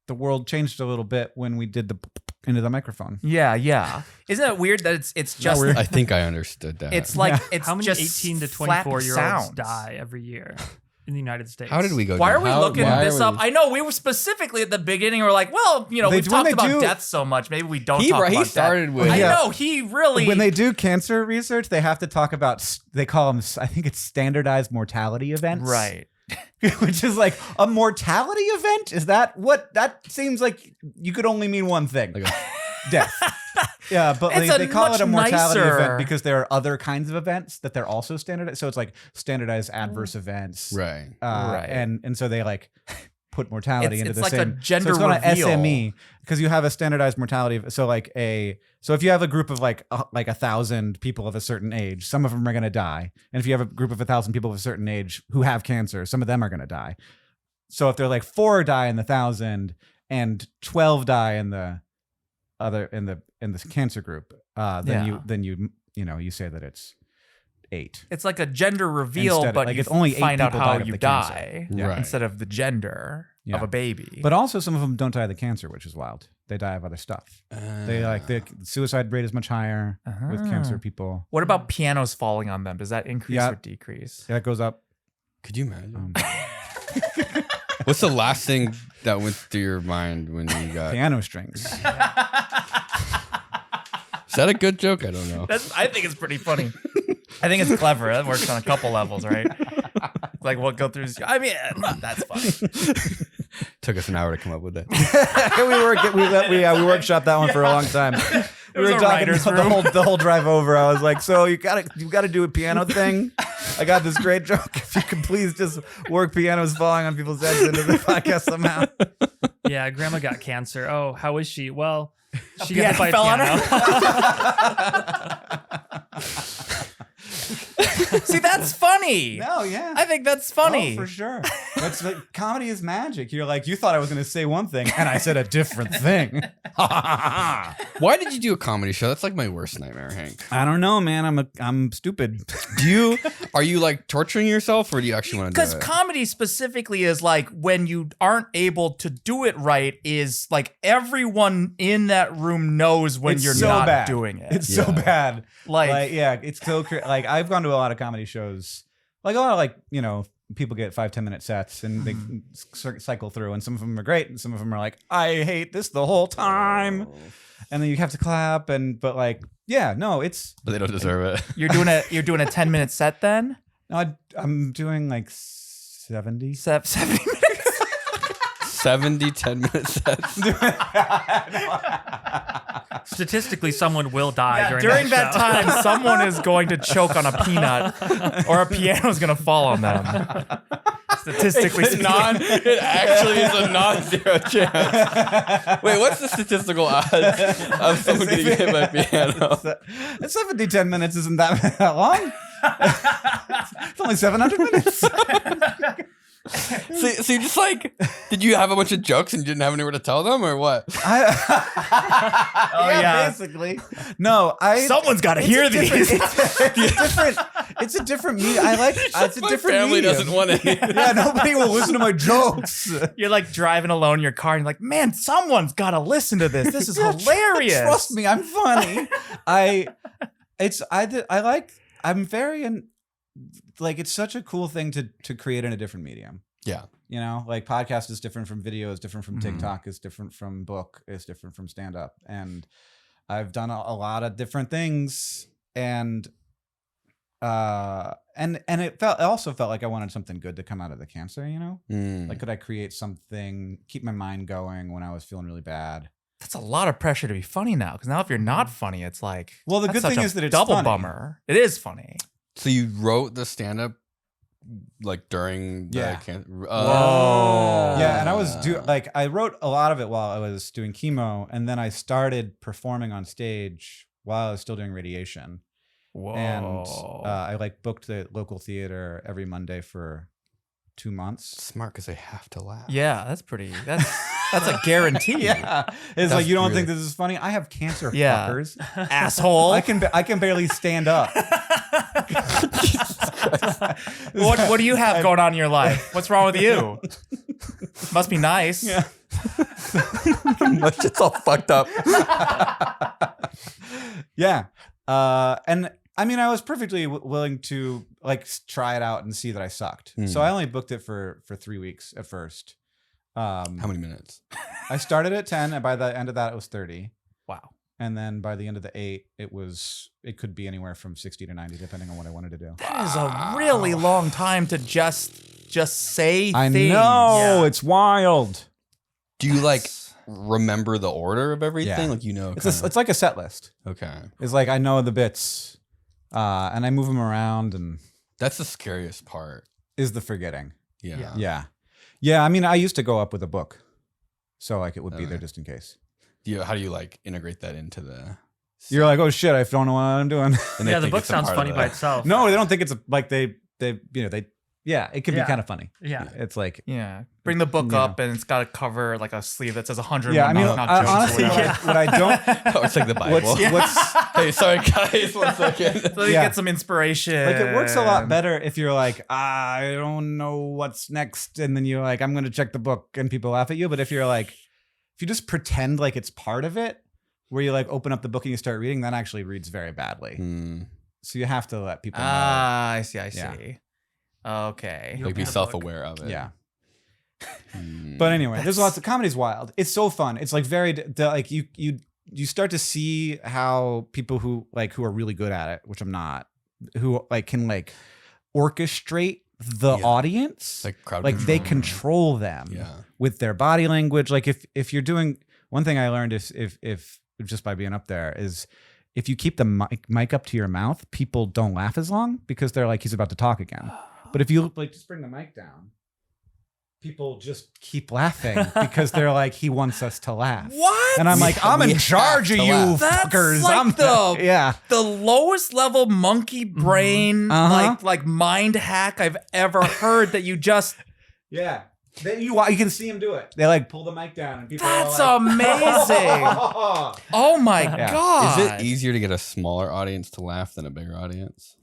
the world changed a little bit when we did the into the microphone. Yeah. Isn't it weird that it's just I think I understood that. it's like Yeah. it's How many just 18 to flat 24-year-olds sounds. die every year in the United States? How did we go? Why down? are we How- looking why this are up? we- I know we were specifically at the beginning. We're like, well, you know, They- we've when talked they about do- death so much. Maybe we don't He talk about started death. with- I Yeah. know he really. When they do cancer research, they have to talk about. They call them. I think it's standardized mortality events. right. Which is like a mortality event. Is that what? That seems like you could only mean one thing. Like a- Death. Yeah, but It's they call much it a mortality nicer. event because there are other kinds of events that they're also standardized. So it's like standardized adverse events. right. Right. And so they like put mortality into It's the like same. a gender so it's called reveal. an SME because you have a standardized mortality. So if you have a group of like 1,000 people of a certain age, some of them are going to die. And if you have a group of 1,000 people of a certain age who have cancer, some of them are going to die. So if they're like 4 die in the 1,000 and 12 die in the other in the cancer group, then you say that it's 8. It's like a gender reveal, Instead of- but like you it's only 8 find out people how died of you the cancer. die Yeah. Right. instead of the gender Yeah. of a baby. But also some of them don't die of the cancer, which is wild. They die of other stuff. The suicide rate is much higher with cancer people. what about pianos falling on them? Does that increase Yeah. or decrease? Yeah, it goes up. Could you imagine? What's the last thing that went through your mind when you got? Piano strings. Is that a good joke? I don't know. I think it's pretty funny. I think it's clever. That works on a couple levels, right? Like what go through? I mean, that's funny. Took us an hour to come up with that. we workshopped that one for a long time. We was were a talking writer's the whole drive over. I was like, "So you gotta do a piano thing." I got this great joke. If you could please just work pianos falling on people's heads into the podcast somehow. Yeah, grandma got cancer. Oh, how is she? Well, she piano got hit by a fell on piano. See, that's funny. No, yeah. I think that's funny. Oh, for sure. That's like comedy is magic. You're like, you thought I was going to say one thing, and I said a different thing. Why did you do a comedy show? That's like my worst nightmare, Hank. I don't know, man. I'm stupid. Are you like torturing yourself, or do you actually want to do Because it? comedy specifically is like when you aren't able to do it right, is like everyone in that room knows when It's you're so not bad. doing it. It's so Yeah. bad. Like- yeah, it's so like I've gone to a lot of comedy shows. Like a lot of people get 5-10 minute sets and they cycle through, and some of them are great and some of them are like, I hate this the whole time. And then you have to clap but it's But they don't deserve it. You're doing a 10-minute set then? no, I'm doing like 70. 70 minutes. 70 10-minute sets. Statistically, someone will die During that show. time, someone is going to choke on a peanut, or a piano is going to fall on them. Statistically speaking. It actually is a non-zero chance. Wait, what's the statistical odds of someone getting hit by a piano? It's 10 minutes isn't that long. It's only 700 minutes. So you just like, did you have a bunch of jokes and you didn't have anywhere to tell them, or what? Yeah. Basically. No, Someone's got to hear these. It's a different medium. It's a My different family medium. doesn't want any. Yeah, nobody will listen to my jokes. You're like driving alone in your car and you're like, man, someone's got to listen to this. This is hilarious. Trust me, I'm funny. It's such a cool thing to create in a different medium. Yeah. You know, like podcast is different from video, is different from TikTok, is different from book, is different from stand up. And I've done a lot of different things, and it also felt like I wanted something good to come out of the cancer, you know? Like, could I create something, keep my mind going when I was feeling really bad? That's a lot of pressure to be funny now, because now if you're not funny, it's like, Well, the that's good thing such a is that it's double funny. bummer. It is funny. So you wrote the stand-up like during the Yeah. cancer? Whoa. Yeah, and I wrote a lot of it while I was doing chemo, and then I started performing on stage while I was still doing radiation. Whoa. And I booked the local theater every Monday for 2 months. Smart, because they have to laugh. Yeah, that's a guarantee. Yeah, it's That's like, you don't really- think this is funny? I have cancer, Yeah. fuckers. Asshole. I can barely stand up. What do you have going on in your life? What's wrong with you? Must be nice. Yeah. It's all fucked up. Yeah. And I mean, I was perfectly willing to try it out and see that I sucked. So I only booked it for 3 weeks at first. How many minutes? I started at 10, and by the end of that, it was 30. Wow. And then by the end of the 8, it could be anywhere from 60 to 90, depending on what I wanted to do. That is a really long time to just say I things. know, Yeah. it's wild. Do you remember the order of everything? Yeah. It's like a set list. Okay. It's like I know the bits, and I move them around, and That's the scariest part. is the forgetting. Yeah. Yeah. I mean, I used to go up with a book, so it would be there just in case. How do you integrate that into the? You're like, oh shit, I don't know what I'm doing. And they Yeah, the think book it's a sounds part funny of by it. itself. No, they don't think it's it can be Yeah. kind of funny. Yeah. It's like, Yeah. Bring the book Yeah. up and it's got a cover, like a sleeve that says 101 yeah, I mean, not jokes or honestly, whatever. what I don't, Oh, it's like the Bible. what's Hey, sorry guys, 1 second. So you Yeah. get some inspiration. it works a lot better if you're like, I don't know what's next, and then you're like, I'm gonna check the book, and people laugh at you. But if you just pretend like it's part of it, where you open up the book and you start reading, that actually reads very badly. So you have to let people know. I see. Yeah. Okay. You Be open the self-aware of it. Yeah. But anyway, there's lots of comedy's wild. It's so fun. It's you start to see how people who are really good at it, which I'm not, who can orchestrate the audience. Like crowd They control. control them with their body language. If you're doing, one thing I learned is if just by being up there is, if you keep the mic up to your mouth, people don't laugh as long because they're like, he's about to talk again. But if you just bring the mic down, people just keep laughing because they're like, he wants us to laugh. What? And I'm like, I'm in charge of you laugh. That's fuckers. like I'm the- yeah. The lowest level monkey brain, Uh-huh. like mind hack I've ever heard that you just. Yeah. You can see him do it. They pull the mic down and people That's are like, amazing. Oh my Yeah. God. Is it easier to get a smaller audience to laugh than a bigger audience?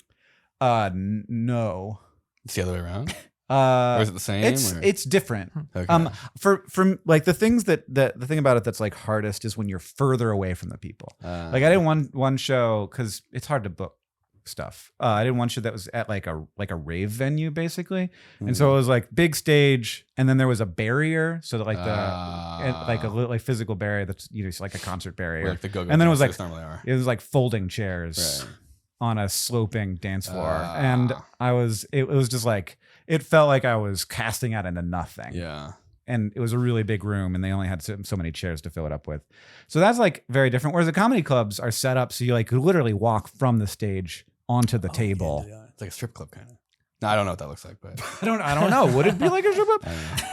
No. It's the other way around? Or is it the same? It's different. Okay. For the things the thing about it that's hardest is when you're further away from the people. I did one show because it's hard to book stuff. I did one show that was at a rave venue basically, and so it was big stage, and then there was a barrier, so that a physical barrier that's it's like a concert barrier, Like the go-go and then it was dancers normally are. it was folding chairs Right. on a sloping dance floor, and it was just it felt like I was casting out into nothing. Yeah. and it was a really big room, and they only had so many chairs to fill it up with. So that's like very different. Whereas the comedy clubs are set up so you like literally walk from the stage onto the table. It's like a strip club kind of. No, I don't know what that looks like, but I don't know. Would it be like a strip club?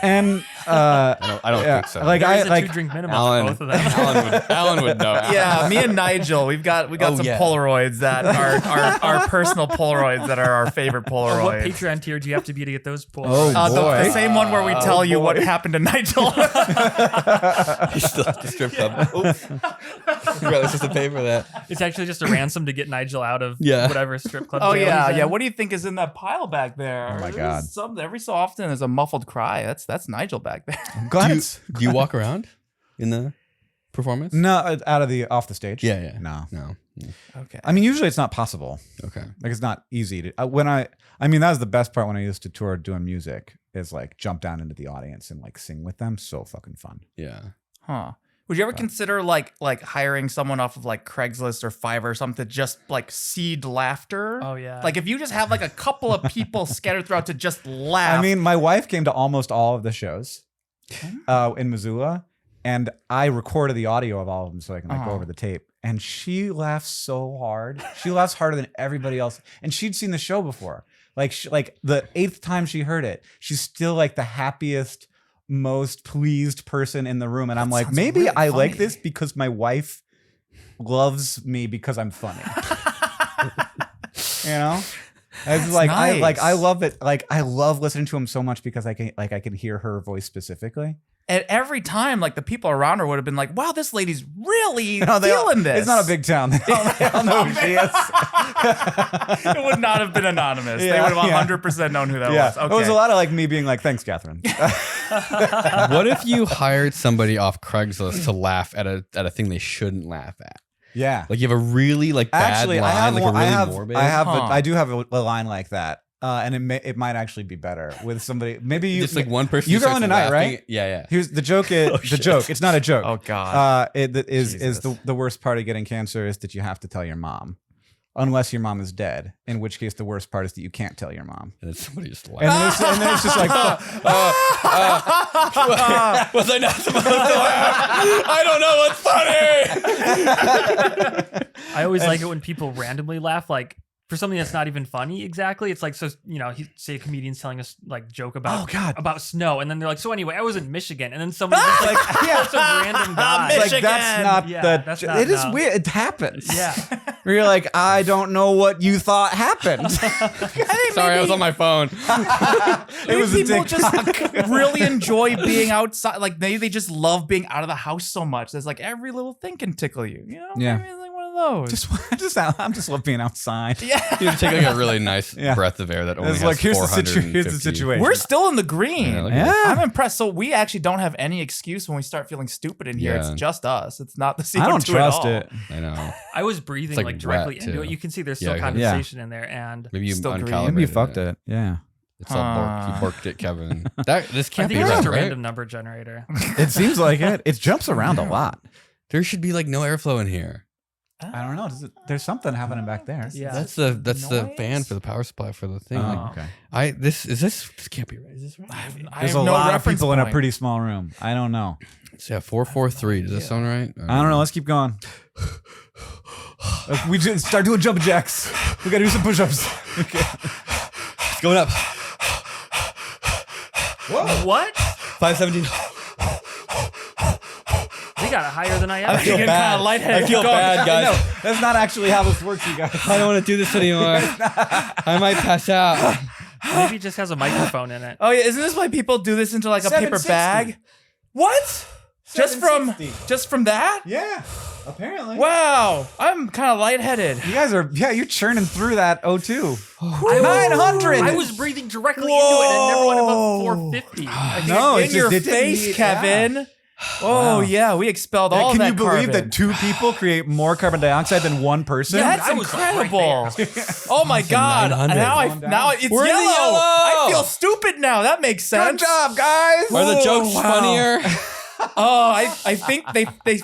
And I don't think so. Like There is a like 2-drink minimum Alan, for both of them. Alan would know. Yeah, me and Nigel, we got some yeah. Polaroids that are our personal Polaroids that are our favorite Polaroids. What Patreon tier do you have to be to get those Oh, Polaroids? The boy. same one where we tell you what happened to Nigel. He's still at the strip club. Oops. Forgot supposed to pay for that. It's actually just a ransom to get Nigel out of Yeah. whatever strip club. Oh jail yeah, he's in. yeah. What do you think is in that pile back there? Oh, my There's God. every so often there's a muffled cry. That's Nigel back there. Do you walk around in the performance? No, off the stage. Yeah. No. Okay. I mean, usually it's not possible. Okay. Like it's not easy to. I mean, that was the best part when I used to tour doing music. Is like jump down into the audience and like sing with them. So fucking fun. Yeah. Huh. Would you ever consider like hiring someone off of like Craigslist or Fiverr or something to just like seed laughter? Oh, yeah. Like if you just have like a couple of people scattered throughout to just laugh. I mean, my wife came to almost all of the shows in Missoula, and I recorded the audio of all of them so I can like go over the tape. And she laughs so hard. She laughs harder than everybody else. And she'd seen the show before. Like the 8th time she heard it, she's still like the happiest, most pleased person in the room. And I'm like, maybe really I like funny. this because my wife loves me because I'm funny. You know? It's like nice. I love it. Like I love listening to him so much because I can hear her voice specifically. and every time like the people around her would have been like, wow, this lady's really No, feeling this. It's not a big town. They all know who she is. It would not have been anonymous. Yeah, They would yeah. have 100% known who that Yeah, was. Okay. it was a lot of like me being like, "Thanks, Catherine." What if you hired somebody off Craigslist to laugh at a thing they shouldn't laugh at? Yeah, Like you have a really like bad actually, line, I have like one, a really morbid. I do have a line like that, and it might actually be better with somebody. Maybe you just like one person. You're starts going tonight, laughing. right? Yeah. Here's the joke. Is the shit. joke? It's not a joke. Oh, God. It is Jesus. the worst part of getting cancer is that you have to tell your mom, unless your mom is dead. In which case, the worst part is that you can't tell your mom. And then somebody just And laughs. then it's just like, Was I not supposed to laugh? I don't know what's funny. I always like it when people randomly laugh, like for something that's not even funny exactly. It's like, so, say a comedian's telling us like joke about, Oh, God. about snow. And then they're like, so anyway, I was in Michigan. And then somebody just like, yeah. some random guy. like Michigan. that's not Yeah, the. that's not- It is no. weird. It happens. Yeah. Where you're like, I don't know what you thought happened. Sorry, I was on my phone. It was a people TikTok. just really enjoy being outside. Like they just love being out of the house so much. There's like every little thing can tickle you. You know? Yeah. Maybe it's like one of those. I'm just love being outside. yeah. You take like a really nice Yeah. breath of air that only It's has like here's the 450. situation. We're still in the green. Yeah, look at that. I'm impressed. So we actually don't have any excuse when we start feeling stupid in here. Yeah. It's just us. It's not the I don't CO2 trust at all. it. I know. I was breathing like like directly wet, into too. it. You can see there's Yeah, still yeah. condensation in there. And Maybe you Still green. uncalibrated. Maybe you fucked it. Yeah. It's all borked. You borked it, Kevin. This I can't think be it's right, just a right? random number generator. It seems like it. It jumps around a lot. There should be like no airflow in here. I don't know. There's something happening back there. Yeah. That's the noise? fan for the power supply for the thing. Oh, Like, okay. this can't be right. Is this right? I There's have a no lot of reference people in a point. pretty small room. I don't know. So yeah, 443. Does that sound right? I don't know. Let's keep going. We just start doing jumping jacks. We gotta do some push-ups. Okay. It's going up. What? 517. We got it higher than I ever I'm did. getting kind of lightheaded. I feel bad, guys. No, that's not actually how this works, you guys. I don't want to do this anymore. I might pass out. Maybe it just has a microphone in it. Oh yeah, isn't this why people do this into like a paper 760. bag? What? Just from 760. that? Yeah, apparently. Wow, I'm kind of lightheaded. You guys are, you're churning through that O2. I 900. was breathing directly into it and never went above 450. No, in it's your just, it didn't face, need- Kevin. Oh Wow. yeah, we expelled all Can that you believe carbon. that 2 people create more carbon dioxide than 1 person? Yeah, that's I was right incredible. Oh my god! 900. Now it's We're in the yellow. yellow. I feel stupid now. That makes sense. Good job, guys. Are the Whoa, jokes wow. funnier? Oh, I think they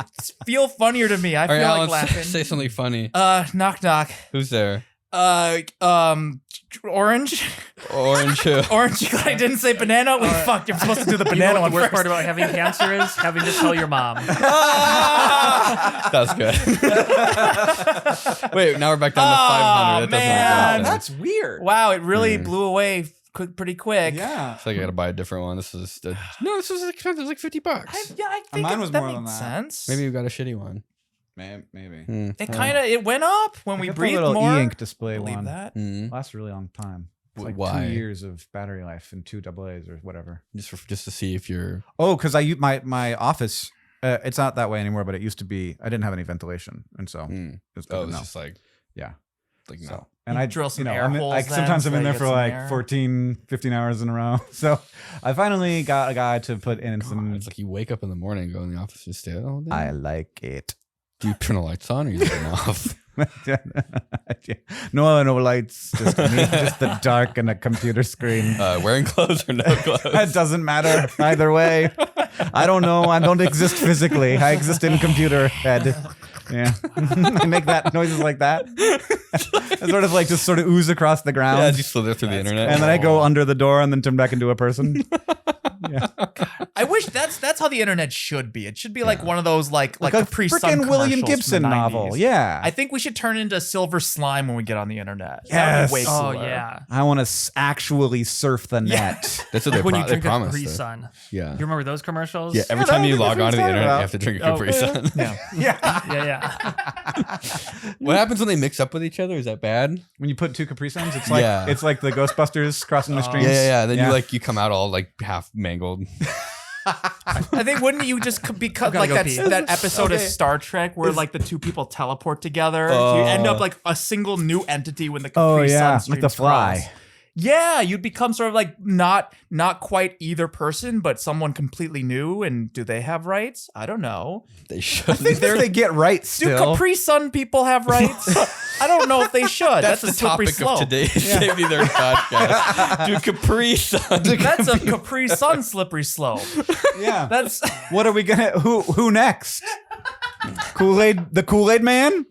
feel funnier to me. I All right, feel Alan, like laughing. say something funny. Knock knock. Who's there? Orange. Orange. Orange. I didn't say banana. We fucked. You're supposed to do the You know banana what one the worst first. part about having cancer is having to tell your mom. That's good. Wait, now we're back down to 500. That doesn't man. make sense. That's weird. Wow, it really blew away pretty quick. Yeah. So I gotta buy a different one. This is no, this was expensive. It was like $50. I think Mine was that more makes than that. sense. Maybe you got a shitty one. Maybe. It went up when we I got the breathed little more. e-ink display Believe one. that. Lasts a really long time. It's like Why? 2 years of battery life and 2 AA's or whatever. Just to see if you're. Oh, because I use my office. It's not that way anymore, but it used to be. I didn't have any ventilation, and so it's good Oh, to it's know. just like Yeah. no. So, and You I drill some air I'm in- holes like then sometimes so I'm in that there you for get some like air? 14, 15 hours in a row. So I finally got a guy to put in some. It's like you wake up in the morning, go in the office, just stay there all day. I like it. Do you turn the lights on or you leave them off? No lights, just me, just the dark and a computer screen. Wearing clothes or no clothes? It doesn't matter either way. I don't know. I don't exist physically. I exist in computer head. Yeah, I make that noises like that. I sort of like just sort of ooze across the ground, Yeah, as you slither through the internet. and then I go under the door and then turn back into a person. Yeah. I wish that's how the internet should be. It should be like one of those like a Capri Sun freaking William commercials Gibson from the novel. 90s. Yeah, I think we should turn into silver slime when we get on the internet. That would be way Yes. Oh cooler. yeah. I want to actually surf the net. That's what Like when you they drink a promised. Capri though. Sun. Yeah. You remember those commercials? Yeah, every Yeah, time that you was log what onto the I'm internet, talking you have to drink a Oh. Capri Sun. Yeah. Yeah. What happens when they mix up with each other? Is that bad? When you put 2 Capri Suns, it's like Yeah. it's like the Ghostbusters crossing the streams. Yeah. Then you come out all like half mangled. I think wouldn't you just become gotta like go that, pee. that episode of Star Trek where like the two people teleport together? So you end up like a single new entity when the Capri Oh yeah, Sun like the streams Fly. cross. Yeah, you'd become sort of like not quite either person, but someone completely new. And do they have rights? I don't know. They I should. think they get right Do still. Capri Sun people have rights? I don't know if they should. That's a the slippery topic slope. of today's Save Me There podcast. Do Capri Sun. That's a Capri Sun slippery slope. Yeah. That's What are we gonna? Who next? Kool-Aid, the Kool-Aid Man.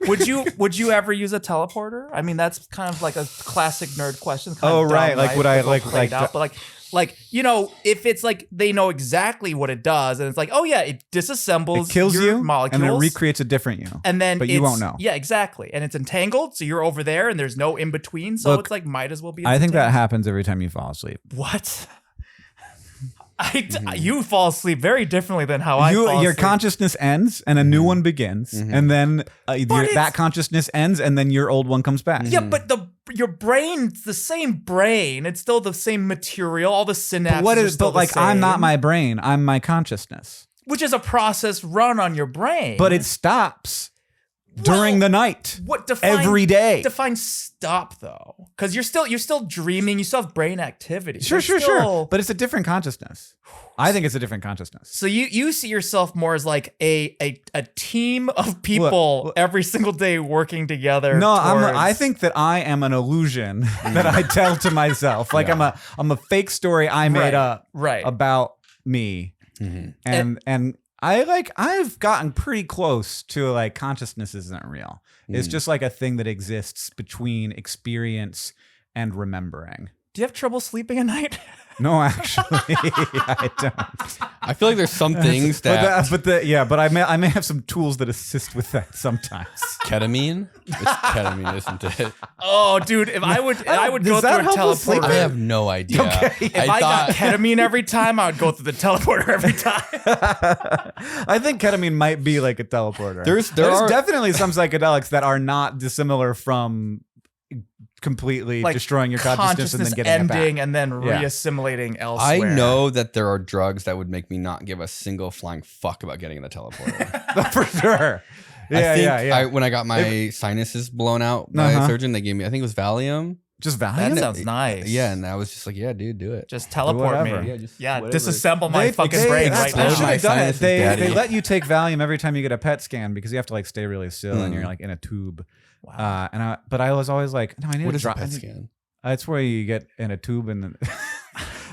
would you ever use a teleporter? I mean, that's kind of like a classic nerd question. Kind Oh, of right. dumb, Like, would I, With all like- played like out, but like you know, if it's like they know exactly what it does, and it's like, oh yeah, it disassembles, It kills your you, molecules, and it recreates a different you. and then but you won't know. Yeah, exactly, and it's entangled, so you're over there, and there's no in between, so Look, it's like might as well be. I think that instantaneous. happens every time you fall asleep. What? You fall asleep very differently than how I fall Your asleep. consciousness ends and a new one begins, and then it's- that consciousness ends, and then your old one comes back. Yeah, but your brain's the same brain. It's still the same material. All the synapses. What are is? still But like, the I'm not same, my brain. I'm my consciousness. which is a process run on your brain. But it stops during the night. what define every day. Define stop though, because you're still dreaming. You still have brain activity. Sure, You're sure. still- But it's a different consciousness. I think it's a different consciousness. So you see yourself more as like a team of people every single day working together. No, towards- I think that I am an illusion that I tell to myself. Like I'm a fake story I made Right, up right. about me. And I've gotten pretty close to like consciousness isn't real. It's just like a thing that exists between experience and remembering. Do you have trouble sleeping at night? No, actually, I don't. I feel like there's some things that But I may have some tools that assist with that sometimes. ketamine. It's ketamine, isn't it? Oh, dude, if I would does go that through a help with sleeping? I teleporter. have no idea. If I got ketamine every time, I would go through the teleporter every time. I think ketamine might be like a teleporter. There's There's definitely some psychedelics that are not dissimilar from completely Like destroying your consciousness and then getting ending it back. and then Yeah. reassimilating I elsewhere. know that there are drugs that would make me not give a single flying fuck about getting in the teleporter. For sure. Yeah, I think yeah. when I got my sinuses blown out by a surgeon, they gave me, I think it was Valium. Just That Valium? sounds nice. Yeah, and I was just like, yeah, dude, do it. Just teleport whatever. me. Yeah, just Yeah, whatever. disassemble my fucking brain right they explode should now. my have done it. sinuses, They daddy. let you take Valium every time you get a PET scan because you have to like stay really still and you're like in a tube. Wow. But I was always like, no, I need What to is a drop. PET scan? It's where you get in a tube and then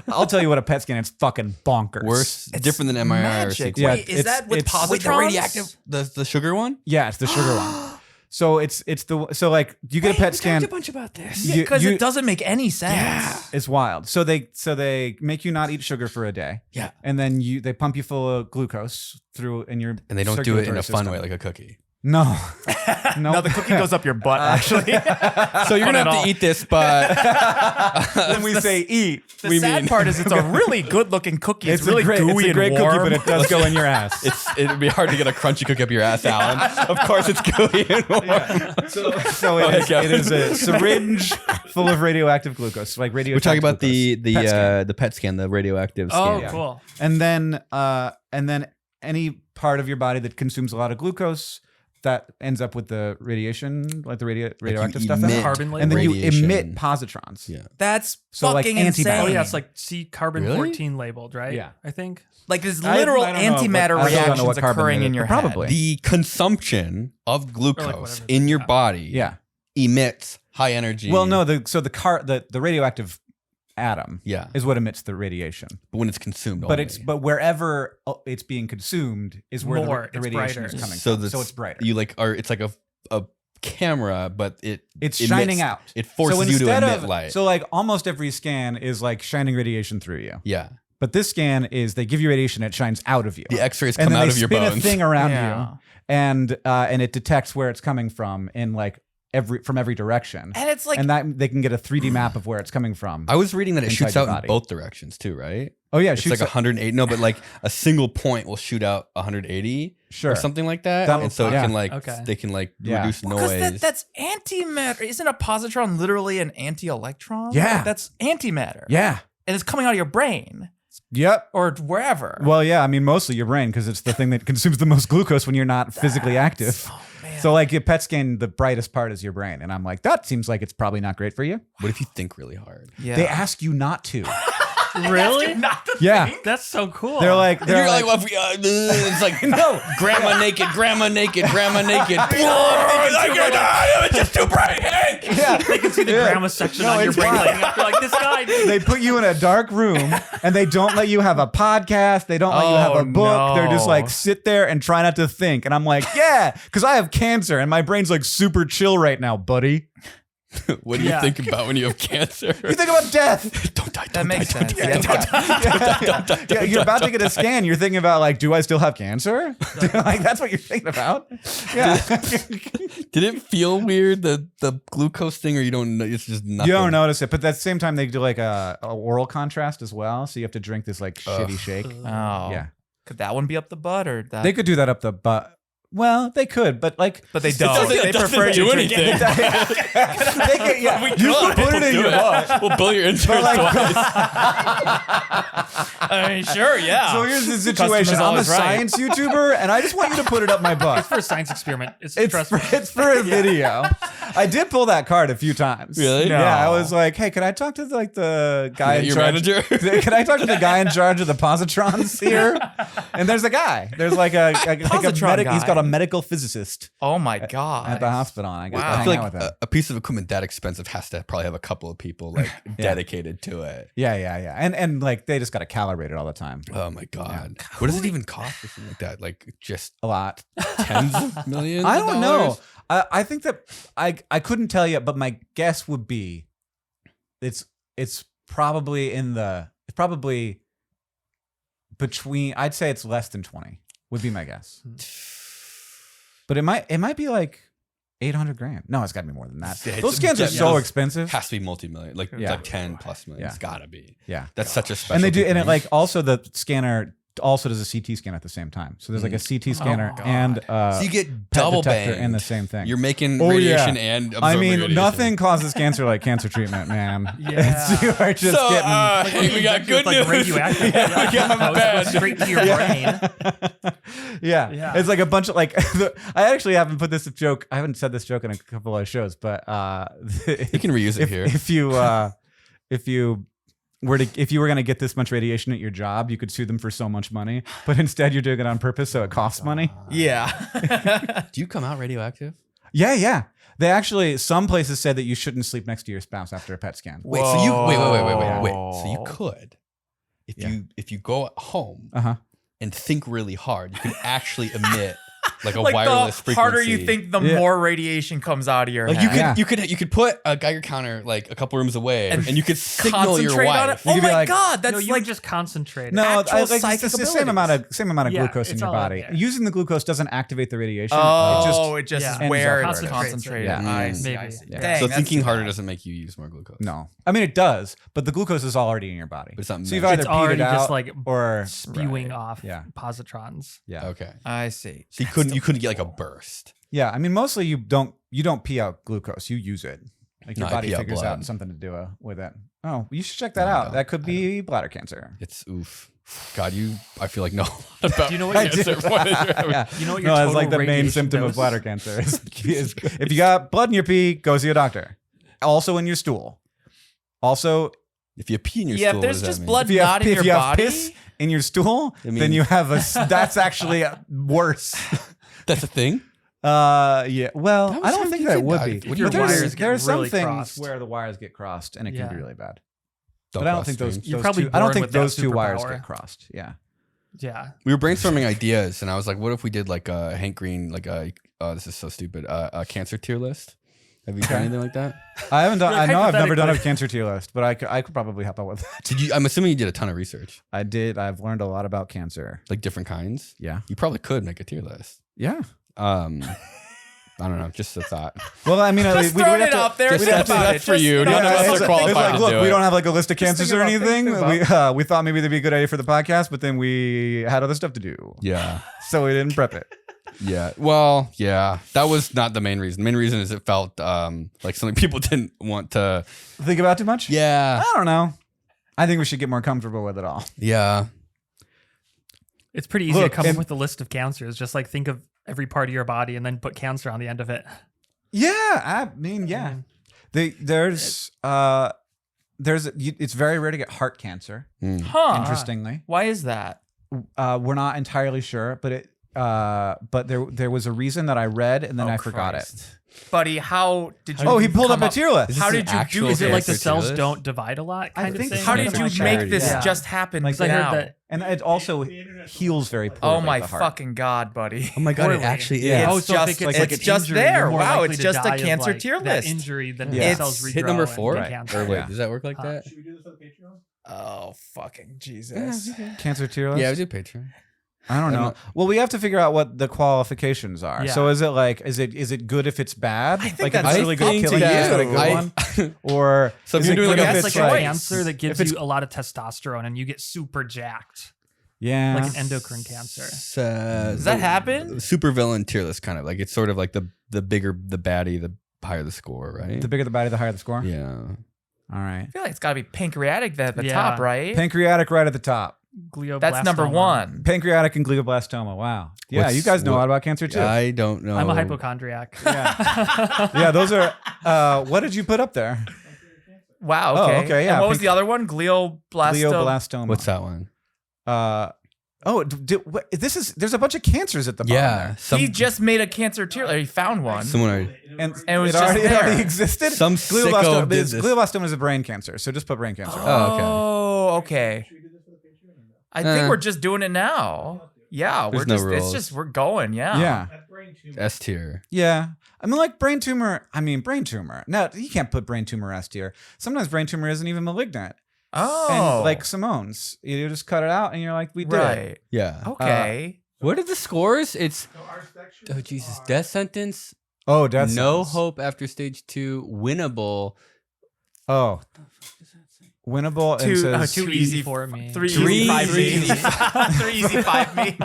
I'll tell you what a PET scan is. Fucking bonkers. Worse, It's different than MRI or magic. CT. Yeah, Wait, is it's- that with it's- positrons? Wait, the radioactive, the sugar one? Yeah, it's the sugar one. So like you get a PET scan. a bunch about this. Because it doesn't make any sense. Yeah. It's wild. So they make you not eat sugar for a day. Yeah. And then they pump you full of glucose through in your And they don't do it in circulatory a fun system. way like a cookie. No. No, the cookie goes up your butt, actually. So you're gonna have to eat this, but When we say eat, The we sad mean part is it's a really good-looking cookie. It's really gooey it's a great and warm. cookie, but it does go in your ass. it'd be hard to get a crunchy cookie up your ass, Alan. Of course, it's gooey and warm. So it is a syringe full of radioactive glucose, like radioactive. We're talking about glucose. the PET scan, the radioactive Oh, scan. cool. and then any part of your body that consumes a lot of glucose that ends up with the radiation, like the radioactive stuff, emit Carbon and then you radiation. emit positrons. Yeah. That's So, like, fucking antimatter. insane. Oh yeah, it's like C carbon Really? 14 labeled, right? Yeah. I think. Like there's I literal don't know, antimatter but I don't know what reactions carbon occurring is, in your but probably. head. The consumption of glucose whatever. in your Yeah. body Yeah. emits high energy. Well, no. The radioactive atom Yeah. is what emits the radiation. But when it's consumed, But only. but wherever it's being consumed is where More, the it's radiation brighter. is coming so from. So it's brighter. You like are it's like a camera, but It's emits- shining out. It forces you to instead emit of, light. So like almost every scan is like shining radiation through you. yeah. But this scan is they give you radiation, it shines out of you. The X-rays and come then out they of your spin bones. a thing around Yeah. you, and it detects where it's coming from in like from every direction, And it's like and that they can get a 3D map of where it's coming from. I was reading that it Inside shoots your out in body. both directions too, right? Oh yeah, It's shoots like 108. No, but like a single point will shoot out 180 Sure. or something like that. That- and so yeah. it can like Okay. they can like Yeah. reduce because noise. that's antimatter. Isn't a positron literally an anti-electron? Yeah. Like, that's antimatter. Yeah. And it's coming out of your brain Yep. or wherever. Well, yeah. I mean, mostly your brain because it's the thing that consumes the most glucose when you're not physically active. Oh, man. So like your PET scan, the brightest part is your brain, and I'm like, that seems like it's probably not great for you. What if you think really hard? yeah. They ask you not to. Really? Yeah. That's so cool. They're like, You're like, well, if we, it's like no, grandma naked, grandma naked, grandma naked. It's just too bright. yeah. they can see the grandma section No, on your it's brain fine. lighting up. They're like, this guy. They put you in a dark room and they don't let you have a podcast. They don't let you have Oh, a book. They're just no. like, sit there and try not to think. And I'm like, yeah, because I have cancer and my brain's like super chill right now, buddy. What do you Yeah. think about when you have cancer? You think about death. Don't die. That Don't makes die. sense. Don't Yeah. die. Yeah, you're about to get a scan. You're thinking about like, do I still have cancer? Like that's what you're thinking about. Yeah. Did it feel weird the glucose thing, or you don't know? It's just nothing. You don't notice it, but at the same time they do like a oral contrast as well. So you have to drink this like shitty shake. Oh. Yeah. Could that one be up the butt or that? They could do that up the butt. Well, they could, but like, but they It don't. doesn't- They it doesn't prefer do you drink anything. they could, yeah, you can put it in your butt. We'll bill your insurance like- twice. I mean, sure, yeah. So here's the Customer's situation. I'm a always right. science YouTuber, and I just want you to put it up my butt. For a science experiment. It's It's trust for, me. it's for a video. I did pull that card a few times. Really? No. Yeah, I was like, hey, can I talk to like the guy in Your charge? manager? Can I talk to the guy in charge of the positrons here? And there's a guy. There's like a Positron medic. He's guy. got a medical physicist Oh my god. at the hospital. And I got Wow. to I hang feel out like with him. a piece of equipment that expensive has to probably have a couple of people like dedicated to it. Yeah. And like they just got to calibrate it all the time. Oh my god! What does it even cost or something like that? Like just A lot. tens of millions? I of don't dollars? know. I think that I couldn't tell you, but my guess would be it's probably between, I'd say it's less than 20 would be my guess. But it might be like 800 grand. No, it's got to be more than that. Yeah, Those scans are yeah, so those expensive. Has to be multi-million, like Yeah. like 10 plus million. Yeah. It's gotta be. Yeah. That's such a special. And they do, and it like also the scanner also does a CT scan at the same time. So there's like a CT scanner God. and so you get PET double detector banged in the same thing. You're making Oh, radiation yeah. and I absorbing mean, radiation. nothing causes cancer like cancer treatment, man. Yeah. You are just So getting. hey, we got good like news. radioactive. Yeah, we got bad. Straight to your brain. Yeah. Yeah. It's like a bunch of like. I actually haven't put this joke. I haven't said this joke in a couple of shows, but You can reuse it here. if you were gonna get this much radiation at your job, you could sue them for so much money. But instead, you're doing it on purpose, so it costs money. Yeah. Do you come out radioactive? Yeah. They actually, some places said that you shouldn't sleep next to your spouse after a PET scan. Wait, so you wait. Whoa. So you could, Yeah. if you go at home Uh huh. and think really hard, you can actually emit like a like wireless the frequency. harder you think, the Yeah. more radiation comes out of your Like head. you could put a Geiger counter like a couple rooms away, and you could signal your Concentrate on it. wife. You Oh could be my like- god, No, that's you like just concentrate. No, actual it's the psychic same amount of Yeah, glucose in it's your all in body. there. Using the glucose doesn't activate the radiation. Oh, it just yeah. is where it's Concentrates it. concentrated. Yeah. I Mm. see. I Maybe. see. Yeah. Dang, So that's thinking too harder bad. doesn't make you use more glucose. No, I mean it does, but the glucose is already in your body. But it's not So you've meant- either It's peed already it out just like or spewing off Yeah. positrons. yeah. Okay. I see. So you couldn't get like a burst. Yeah, I mean, mostly you don't pee out glucose. You use it. Like your No, I body pee out figures blood. out something to do with it. Oh, you should check that No, I out. don't. That could be bladder cancer. It's oof. God, I feel like know a lot about Do you know what I your, do. cancer. What is your- Yeah. you know what your No, total it's like the main radiation symptom of dose? bladder cancer. Is if you got blood in your pee, go see a doctor. Also in your stool. Also, If you pee in your Yeah, stool, if there's what does just that mean? blood if you have, not in if your you have body, piss in your stool, I mean- then you have that's actually worse. That's a thing. Yeah. Well, That was I don't how think you that could would die. be. Would your But wires get there's some really things crossed. where the wires get crossed, and it Yeah. can be really bad. Don't But I don't cross think those. streams. You're those probably two, I don't born think with that those two wires superpower. get crossed. Yeah. Yeah. We were brainstorming ideas, and I was like, "What if we did like a Hank Green, like a this is so stupid, a cancer tier list? Have you done anything like that? I haven't done. Like, I know I've never done a hypothetically. cancer tier list, but I could probably help out with that. Did you? I'm assuming you did a ton of research, I did. I've learned a lot about cancer. like different kinds. Yeah. You probably could make a tier list. Yeah. I don't know, just a thought. Well, I mean, just we'd throwing have it to- out there. just Think that's- about that's it. for Just, you. know, None of us it's are like- qualified. It's like, to look, do we it. don't have like a list of cancers or think about- anything. think We thought maybe that'd be a good idea for the podcast, but then we had other stuff to do, Yeah, so we didn't prep it. yeah. Well, yeah. That was not the main reason. The main reason is it felt like something people didn't want to. Think about too much? Yeah, I don't know. I think we should get more comfortable with it all. yeah. It's pretty easy Look, to come up and- with a list of cancers. Just like think of every part of your body and then put cancer on the end of it. Yeah, I mean, yeah. There's it's very rare to get heart cancer. Mm. Huh. Interestingly, Why is that? we're not entirely sure, but there was a reason that I read and then Oh, I forgot Christ. it. Buddy, how did you Oh, he pulled up come a tier list. Is How this did an you actual do Is it like the cancer cells tier list? don't divide a lot? I Kind of think thing? so. How did Something you like make that. this Yeah. just happen Like, 'Cause I now? heard that. And it also heals very poorly. Oh my the heart. fucking god, buddy! Oh my god, Poorly. it actually is. Yeah. Oh, It's so if just- it gets like an it's just injury, there. you're more Wow, likely it's to just a die of, cancer like, tier that list. injury, then Yeah. the cells regrow. Hit number and 4? get Right. cancer. Or wait, Yeah. does that work like Huh. that? Oh fucking Jesus! Cancer tier list? Yeah, we do Patreon. I don't I know. don't- Well, we have to figure out what the qualifications are. Yeah. So is it like is it good if it's bad? I think like if that's it's really good up at to killing you, is that a you. good one? Or So if is you're it doing good like a- if That's it's like a choice. cancer that gives it's- you a lot of testosterone and you get super jacked, yeah. like an endocrine cancer. Does that happen? Super villain tier list, kind of like it's sort of like the bigger the baddie, the higher the score, right? The bigger the body, the higher the score. yeah. All right. I feel like it's got to be pancreatic at the Yeah. top, right? Pancreatic right at the top. Glioblastoma. That's number one. Pancreatic and glioblastoma. Wow. Yeah, What's- you guys know a what- lot about cancer too. I don't know. I'm a hypochondriac. Yeah, those are. What did you put up there? Wow. Oh, Okay. okay, yeah, And what was pink- the other one? Glioblastoma. Glioblastoma. What's that one? There's a bunch of cancers at the bottom Yeah, there. He just made a cancer tier. He found one. someone already. And it was it already, just it already there. existed. Some sicko did this. Glioblastoma is a brain cancer, so just put brain cancer. Oh, okay. Oh, okay. I think Eh. we're just doing it now. Yeah, There's we're no just rules. we're going, yeah. Yeah, S tier. yeah. I mean, like brain tumor. Brain tumor. No, you can't put brain tumor S tier. Sometimes brain tumor isn't even malignant. Oh. And like Simone's, you just cut it out, and you're like, we did it. right. Yeah. Okay. What are the scores? It's oh Jesus, death sentence. Oh, that's No hope after stage 2. Winnable. Oh, winnable. And Too, says, too easy for me. Three Three easy 5 me. easy. 3 easy 5 me.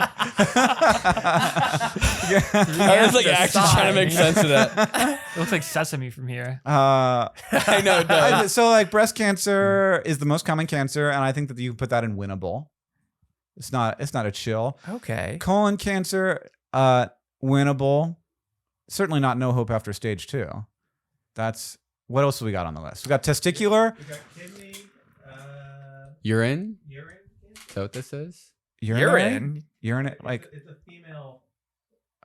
I was like actually trying to make sense of that. It looks like sesame from here. I know it does. So like breast cancer is the most common cancer, and I think that you can put that in winnable. It's not a chill. Okay. Colon cancer, winnable. Certainly not no hope after stage 2. That's what else have we got on the list? We got testicular, We got kidney, Urine. urine. Is that what this is? urinary, Urine. like It's a female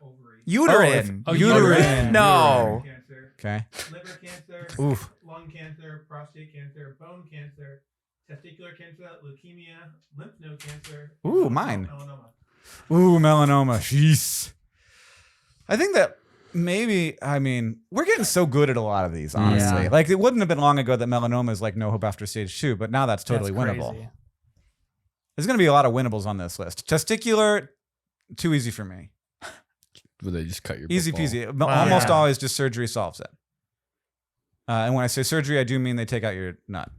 ovary. Uterine. Oh, uterine. No. Cancer, okay. liver cancer, Oof. lung cancer, prostate cancer, bone cancer, testicular cancer, leukemia, lymph node cancer. Ooh, mine. Melanoma. Ooh, melanoma. Jeez. I think that maybe, I mean, we're getting so good at a lot of these, honestly. Yeah. Like, it wouldn't have been long ago that melanoma is like no hope after stage 2, but now that's totally winnable. Crazy. There's going to be a lot of winnables on this list. Testicular, too easy for me. Will they just cut your Easy football? peasy. Wow. Almost Yeah. always just surgery solves it. And when I say surgery, I do mean they take out your nut.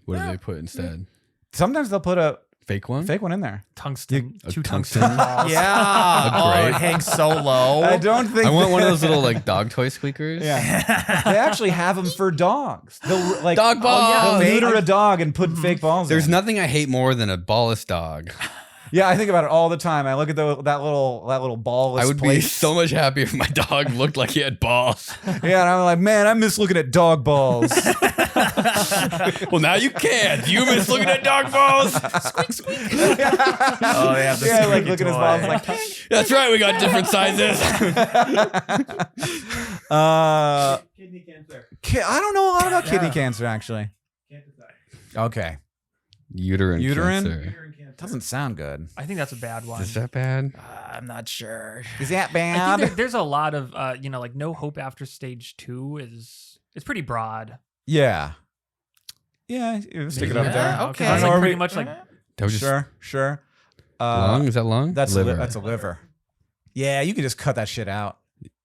What do they put instead? Sometimes they'll put a Fake one? fake one in there. Tungsten. A 2 tungsten? tungsten balls. Yeah. Oh, great. it hangs so low. I don't think I want one of those little like dog toy squeakers. Yeah, they actually have them for dogs. They'll like Dog balls! They'll neuter a dog and put fake balls. There's in. nothing I hate more than a ballless dog. Yeah, I think about it all the time. I look at that little ballless. I would be place. so much happier if my dog looked like he had balls. Yeah, and I'm like, man, I miss looking at dog balls. Well, now you can. Do you miss looking at dog balls? Oh, they have this Yeah, like squeaky looking at his toy. balls, like. That's right. We got different sizes. Kidney cancer. I don't know a lot about kidney cancer actually. Can't decide. Okay, Uterine. Uterine? cancer. Uterine cancer. doesn't sound good. I think that's a bad one. Is that bad? I'm not sure. Is that I bad? think there's a lot of like no hope after stage 2 it's pretty broad. Yeah. Yeah, you stick it up Yeah, there. okay. That's Or like are pretty we- much like That was just Sure. lung. Is that lung? That's liver. that's a liver. Yeah, you could just cut that shit out.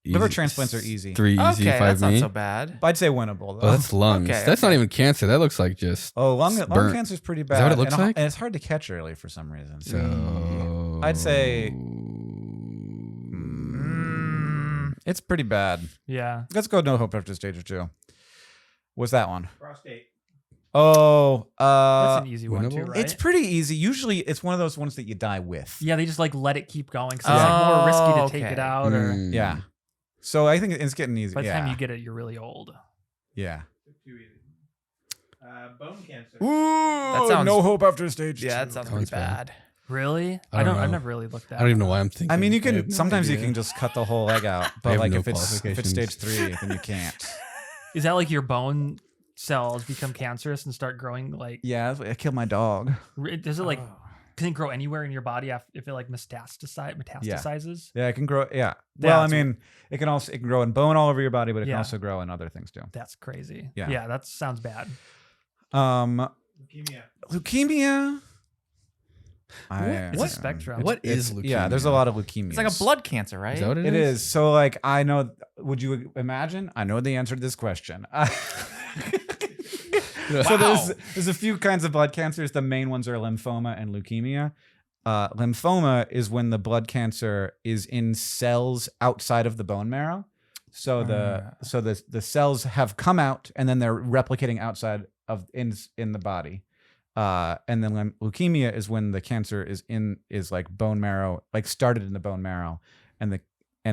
Liver transplants are easy. 3 easy, Okay, 5 that's not me. so bad. I'd say winnable though. Oh, that's lungs. Okay, That's not okay. even cancer. That looks like just. lung burnt. cancer is pretty bad. that what it looks and, like? And it's hard to catch early for some reason. So I'd say Mm. it's pretty bad. yeah. Let's go no hope after stage 2. What's that one? Prostate. Oh, That's an easy one too, winnable? right? it's pretty easy. Usually, it's one of those ones that you die with. Yeah, they just like let it keep going because it's like more risky to take it okay. out. Or Mm. Yeah. So I think it's getting easy. by the yeah. time you get it, you're really old. Yeah. Too easy. Bone cancer. Ooh, sounds- no hope after stage 2. Yeah, that sounds pretty Sounds bad. bad. Really? I don't I've know. never really looked at I don't it. even know why I'm thinking. I mean, you I can have no sometimes you idea. can just cut the whole leg out, I but have like no if it's qualifications. stage 3, then you can't. Is that like your bone cells become cancerous and start growing like Yeah, I killed my dog. does it like can it grow anywhere in your body if it like metastasizes? Yeah, it can grow. Yeah. Yeah, Well, I it's- mean, it can grow in bone all over your body, but it can Yeah. also grow in other things too. That's crazy. Yeah. Yeah, that sounds bad. Leukemia. Leukemia. It's a spectrum. What is leukemia? Yeah, there's a lot of leukemias. It's like a blood cancer, right? Is that what It is. So, like, I know. Would you imagine? I know the answer to this question. So there's a few kinds of blood cancers. The main ones are lymphoma and leukemia. Lymphoma is when the blood cancer is in cells outside of the bone marrow. So the cells have come out and then they're replicating outside of in the body. And then leukemia is when the cancer is like bone marrow, like started in the bone marrow, and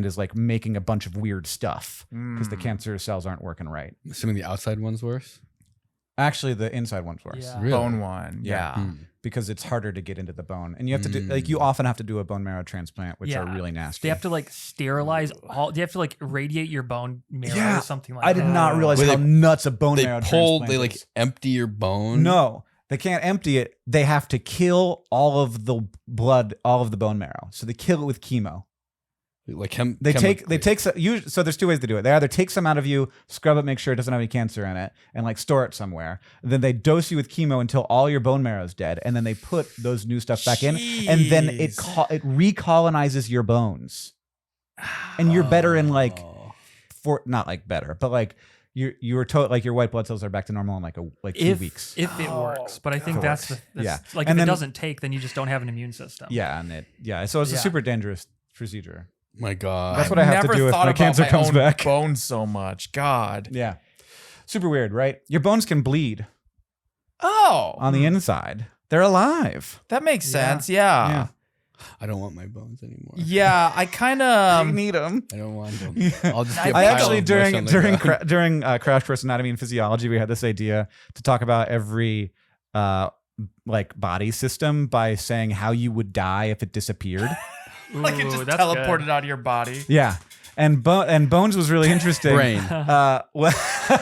is like making a bunch of weird stuff because the cancer cells aren't working right. Assuming the outside one's worse. Actually, the inside one's worse. Yeah. Really? Bone one. Yeah. Hmm. Because it's harder to get into the bone, and you have to do like you often have to do a bone marrow transplant, which are Yeah. really nasty. They have to like sterilize all. They have to like irradiate your bone marrow Yeah, or something like I that. did not realize Wait, how nuts a bone They marrow pull. transplant They like is. empty your bone. No, they can't empty it. They have to kill all of the blood, all of the bone marrow. So they kill it with chemo. Like They take some, so there's two ways to do it. They either take some out of you, scrub it, make sure it doesn't have any cancer in it, and like store it somewhere. Then they dose you with chemo until all your bone marrow is dead, and then they put those new stuff back in, and then it recolonizes your bones, and you're better in like not like better, but like you're like your white blood cells are back to normal in like 2 weeks. If it works, but I think If it that's works. yeah. Yeah. Like And if then- it doesn't take, then you just don't have an immune system. Yeah, so it's a Yeah. super dangerous procedure. My God. That's what I have to never do if thought my about cancer my comes own back. Bones so much. God. Yeah, super weird, right? Your bones can bleed Oh. on the inside. They're alive. That makes Yeah. sense. Yeah. Yeah. I don't want my bones anymore. Yeah, I kind of. You need them. I don't want them. Yeah. I'll just. Be a I pile actually of mush on the ground. during Crash Course Anatomy and Physiology, we had this idea to talk about every like body system by saying how you would die if it disappeared. Like it Ooh, just that's teleported good. out of your body. Yeah. And Bones was really interesting. Brain. Well,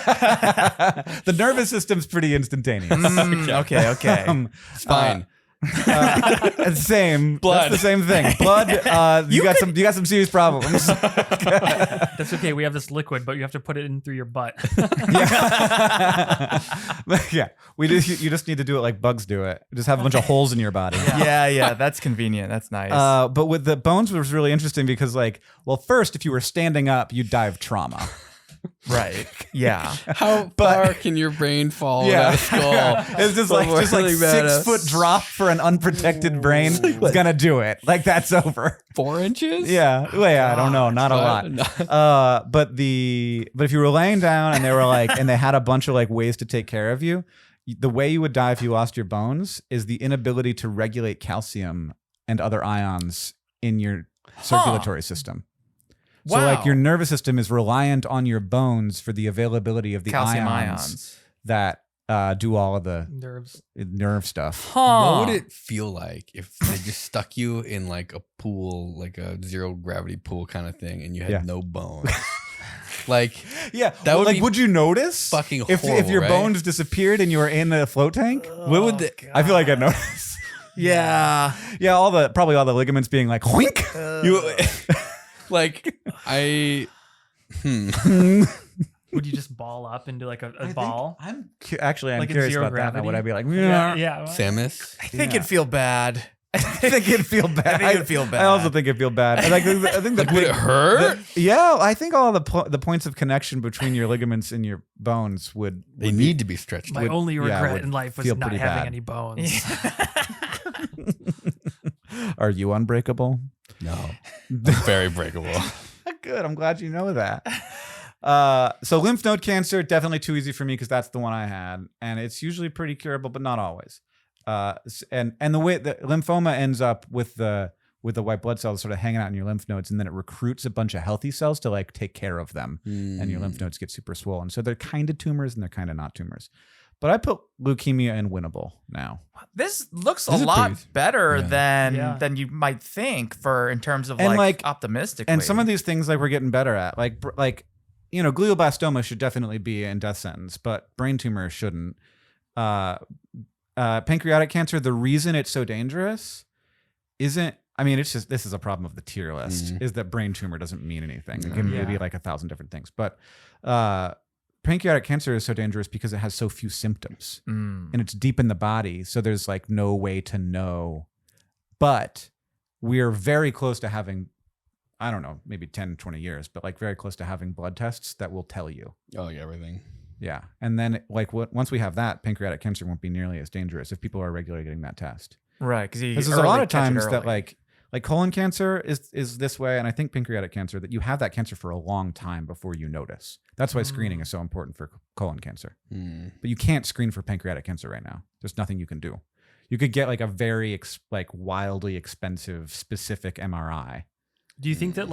the nervous system's pretty instantaneous. Okay. Um, Spine. Same Blood. That's the same thing. Blood. You got some serious problems. That's okay. We have this liquid, but you have to put it in through your butt. Yeah. You just need to do it like bugs do it. Just have a bunch of holes in your body. Yeah, that's convenient. That's nice. But with the bones was really interesting because first, if you were standing up, you'd die of trauma. Right. Yeah. How far can your brain fall without a skull? It's just like 6 foot drop for an unprotected brain. It's gonna do it. Like that's over. 4 inches? Yeah. Well, yeah, I don't know. Not a lot. But if you were laying down and they were and they had a bunch of ways to take care of you, the way you would die if you lost your bones is the inability to regulate calcium and other ions in your circulatory system. So Wow. your nervous system is reliant on your bones for the availability of the Calcium ions that do all of the Nerves. nerve stuff. What would it feel like if they just stuck you in a pool, like a zero gravity pool kind of thing, and you had no bones? Yeah, that would be would you notice fucking if horrible, your right? bones disappeared and you were in a float tank? What would I feel like I'd notice. Yeah. Yeah, probably all the ligaments being like wink. Would you just ball up into a ball? I'm Like in curious zero about that. Now. gravity? Would I be like, Yeah. Samus? I think it'd feel bad. I think it'd feel bad. I think it'd feel bad. I also think it'd feel bad. I think the Would it hurt? Yeah, I think all the points of connection betwin your ligaments and your bones would They need to be stretched. My only regret would in life was feel not pretty having bad. any bones. Are you unbreakable? No. I'm very breakable. Good. I'm glad you know that. So lymph node cancer, definitely too easy for me because that's the one I had, and it's usually pretty curable, but not always. And the way the lymphoma ends up with the white blood cells sort of hanging out in your lymph nodes, and then it recruits a bunch of healthy cells to take care of them, and your lymph nodes get super swollen. So they're kind of tumors and they're kind of not tumors. But I put leukemia in winnable now. This looks This a is lot pretty- better Yeah. than you might think in terms of And, optimistically. And some of these things we're getting better at, glioblastoma should definitely be in death sentence, but brain tumors shouldn't. Pancreatic cancer, the reason it's so dangerous isn't, it's just, this is a problem of the tier list, is that brain tumor doesn't mean anything. It can be 1,000 different things. But pancreatic cancer is so dangerous because it has so few symptoms and it's deep in the body. So there's no way to know. But we're very close to having, I don't know, maybe 10, 20 years, but very close to having blood tests that will tell you. Oh, yeah, everything. Yeah. And then once we have that, pancreatic cancer won't be nearly as dangerous if people are regularly getting that test. right, because There's a lot of times that like colon cancer is this way, and I think pancreatic cancer, that you have that cancer for a long time before you notice. That's why screening is so important for colon cancer. But you can't screen for pancreatic cancer right now. There's nothing you can do. You could get a very wildly expensive specific MRI. Do you think that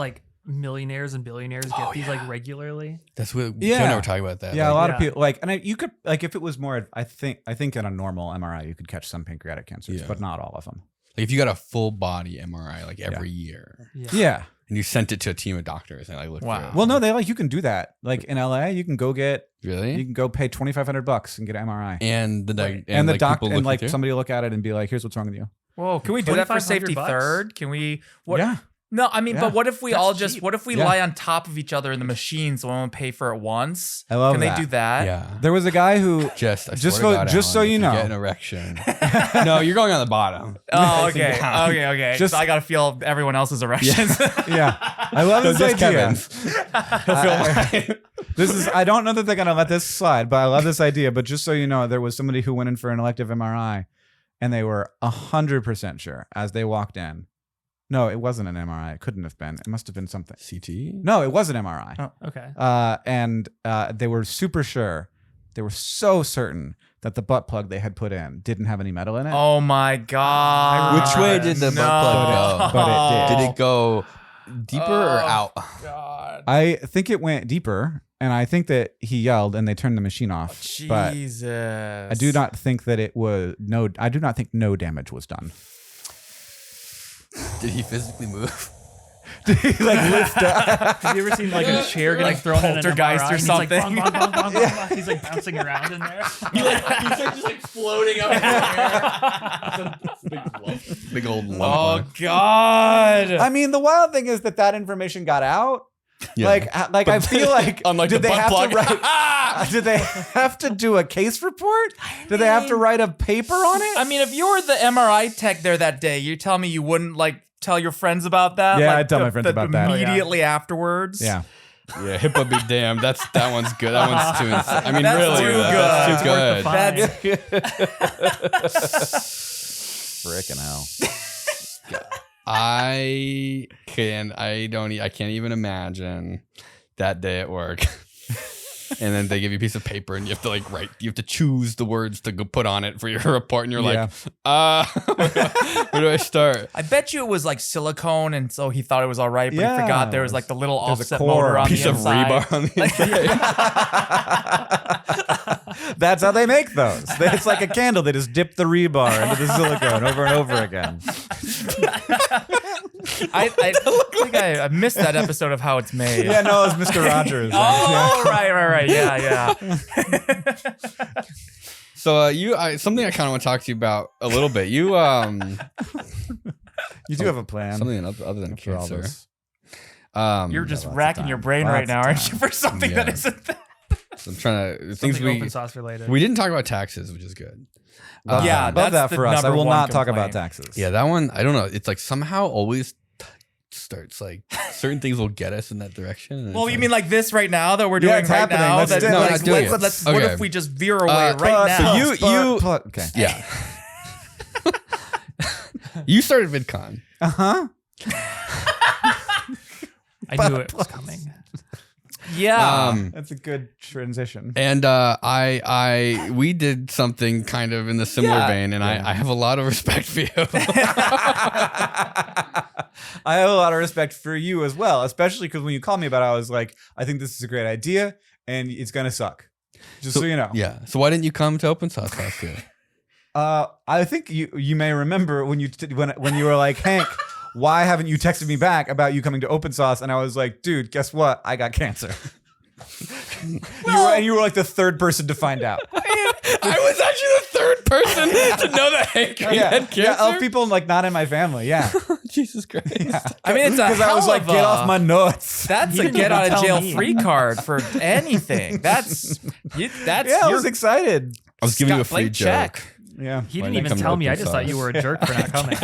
millionaires and billionaires get these regularly? That's what Yeah. Joe and I were talking about that. Yeah, a lot of Yeah. people you could if it was more. I think in a normal MRI you could catch some pancreatic cancers, Yeah. but not all of them. If you got a full body MRI every year, Yeah. and you sent it to a team of doctors and looked Wow. through it. Well, no, they you can do that. In LA, you can go pay Really? $2,500 and get an MRI. And the And the doctor people and looking through? somebody will look at it and be like, "Here's what's wrong with you." Whoa, can we do that for safety $2,500? third? Can we? What? Yeah. No, Yeah. but what if we That's all just? cheap. What if we Yeah. lie on top of each other in the machines? So we won't pay for it once. I love Can that. they do that? Yeah. There was a guy who I Just swear to so- God, just so Alan, you if know. get an erection. No, you're going on the bottom. Oh, Facing okay. down. Okay. Just- So I gotta feel everyone else's erections. yeah, I love No, this just idea. Kevin's. This is I don't know that they're gonna let this slide, but I love this idea. But just so you know, there was somebody who went in for an elective MRI, and they were 100% sure as they walked in. No, it wasn't an MRI. It couldn't have been. It must have been something. CT? No, it was an MRI. Oh. Okay. And they were super sure. They were so certain that the butt plug they had put in didn't have any metal in it. Oh my god. Which way did the butt plug go? But it did. Did it go deeper or out? God. I think it went deeper, and I think that he yelled and they turned the machine off. But Jesus. I do not think that it was I do not think no damage was done. Did he physically move? Lift up? Have you ever seen a chair getting thrown in an poltergeist MRI or and something? He's bong, bong, bong, bong, bong, bong. He's bouncing around in there. He's just floating up in the air. Big old lump. Oh on it. God. I mean, the wild thing is that information got out. Yeah. Like I feel like Unlike did the they butt have plug. to write? Did they have to do a case report? Did they have to write a paper on it? I mean, if you were the MRI tech there that day, you tell me you wouldn't like tell your friends about that? Yeah, like, I'd tell my friends about that. immediately afterwards. yeah. Yeah, HIPAA be damned. That one's good. That one's too insane. I mean, That's really, too that's too good. good. That's Frickin' hell. I can't even imagine that day at work. And then they give you a piece of paper and you have to like write, you have to choose the words to go put on it for your report. And you're like, where do I start? I bet you it was like silicone, and so he thought it was all right, but Yeah. he forgot there was like the little There's a offset core, motor on Piece the of inside. rebar on the inside. That's how they make those. It's like a candle. They just dip the rebar into the silicone over and over again. I think I missed that episode of How It's Made. Yeah, no, it was Mr. Rogers. Oh, right. Yeah. So something I kind of want to talk to you about a little bit. You You do have a plan. something other than for all cancer. this. You're just lots of racking time. your brain Lots right of now, aren't time. you, for something that Yeah. isn't there? So I'm trying to things Something we open sauce related. we didn't talk about taxes, which is good. Yeah, Love that's that the for us. I number will one not talk complaint. about taxes. Yeah, that one I don't know. It's like somehow always starts like certain things will get us in that direction. and Well, it's you like- mean like this right now that we're doing Yeah, it's right happening. now? Let's That, do it. No, like, not doing let's, it. what Okay. if we just veer away right now? so you okay. yeah. You started VidCon. Uh-huh. I knew it was coming. yeah. That's a good transition. And we did something kind of in the similar vein, and I have a lot of respect for you. I have a lot of respect for you as well, especially because when you called me about it, I was like, I think this is a great idea and it's going to suck. Just so you know. Yeah. So why didn't you come to Open Sauce last year? I think you may remember when when you were like, Hank, why haven't you texted me back about you coming to Open Sauce? And I was like, dude, guess what? I got cancer. You were like the third person to find out. I was actually the third person to know that Hank Green had cancer. Yeah, of people like not in my family. Yeah. Jesus Christ. I mean, it's a Because I was hell like, of get a- off my nuts. That's You a didn't get even out of tell jail me. free card for anything. That's Yeah, I your was excited. I was giving you a Scott free Blake joke. check. Yeah. He Why didn't didn't even come to tell me. I Open just thought you Sauce? were a jerk for not coming.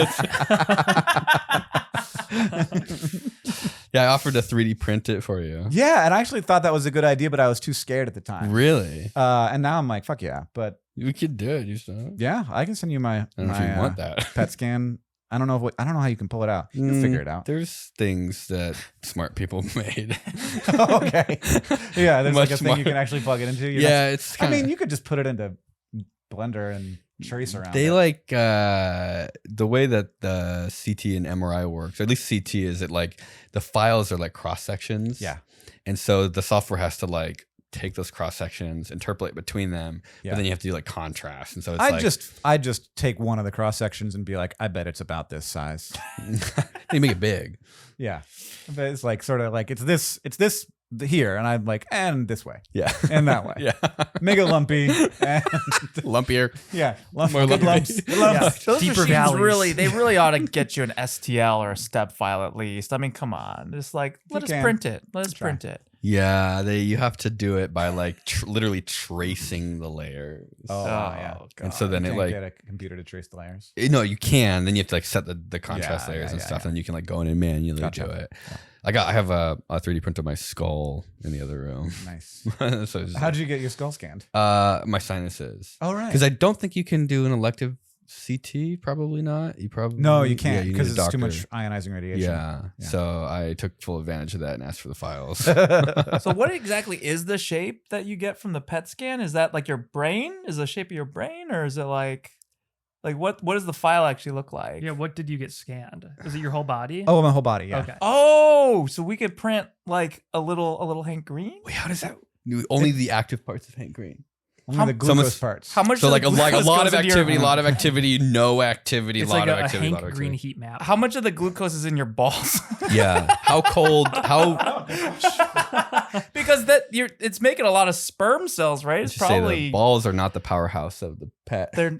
Yeah, I offered to 3D print it for you. Yeah, and I actually thought that was a good idea, but I was too scared at the time. Really? And now I'm like, fuck yeah. But We could do it. You said. yeah, I can send you my I don't know if you want that. PET scan. I don't know how you can pull it out. You can figure it out. There's things that smart people made. Okay. Yeah, there's like Much a thing you smarter. can actually plug it into. Yeah, it's I kind mean, you could just put it into Blender and trace around. they it. like the way that the CT and MRI works, or at least CT is it like the files are like cross sections. Yeah. And so the software has to like take those cross sections, interpolate between them, Yeah. but then you have to do like contrast. And so it's I just take one of the cross sections and be like, I bet it's about this size. you make it big. Yeah. But it's like sort of like it's this here, and I'm like, and this way. Yeah. And that way. Yeah. Make it lumpy. And Lumpier. yeah. Lump, More good lumpy. lumps. Good lumps. Those Deeper machines valleys. they really ought to get you an STL or a step file at least. I mean, come on, just like let us can. print it. Let us Try. print it. Yeah, you have to do it by like literally tracing the layers. Oh, yeah. And so then You it can't like get a computer to trace the layers. no, you can. Then you have to like set the contrast Yeah, layers yeah, and yeah, stuff, yeah. and you can like go in and manually Gotcha. do it. I have a 3D print of my skull in the other room. Nice. So it's How'd you get your skull scanned? my sinuses. Oh, right. Because I don't think you can do an elective CT. Probably not. You probably No, you yeah, can't need because a it's too doctor. much ionizing radiation. Yeah. Yeah. So I took full advantage of that and asked for the files. So what exactly is the shape that you get from the PET scan? Is that like your brain? Is the shape of your brain, or is it like what does the file actually look like? Yeah, what did you get scanned? Is it your whole body? Oh, my whole body. Yeah. Okay. Oh, so we could print like a little Hank Green? Wait, how does that? Only the active parts of Hank Green. Only How- the glucose almost- parts. How much? So of like the a glucose lot goes of into your- activity, lot of activity, no activity, It's lot like of a activity, lot Hank of Green activity. heat map. How much of the glucose is in your balls? Yeah. How cold? How? Because it's making a lot of sperm cells, right? It's Let's just say probably the balls are not the powerhouse of the pet. they're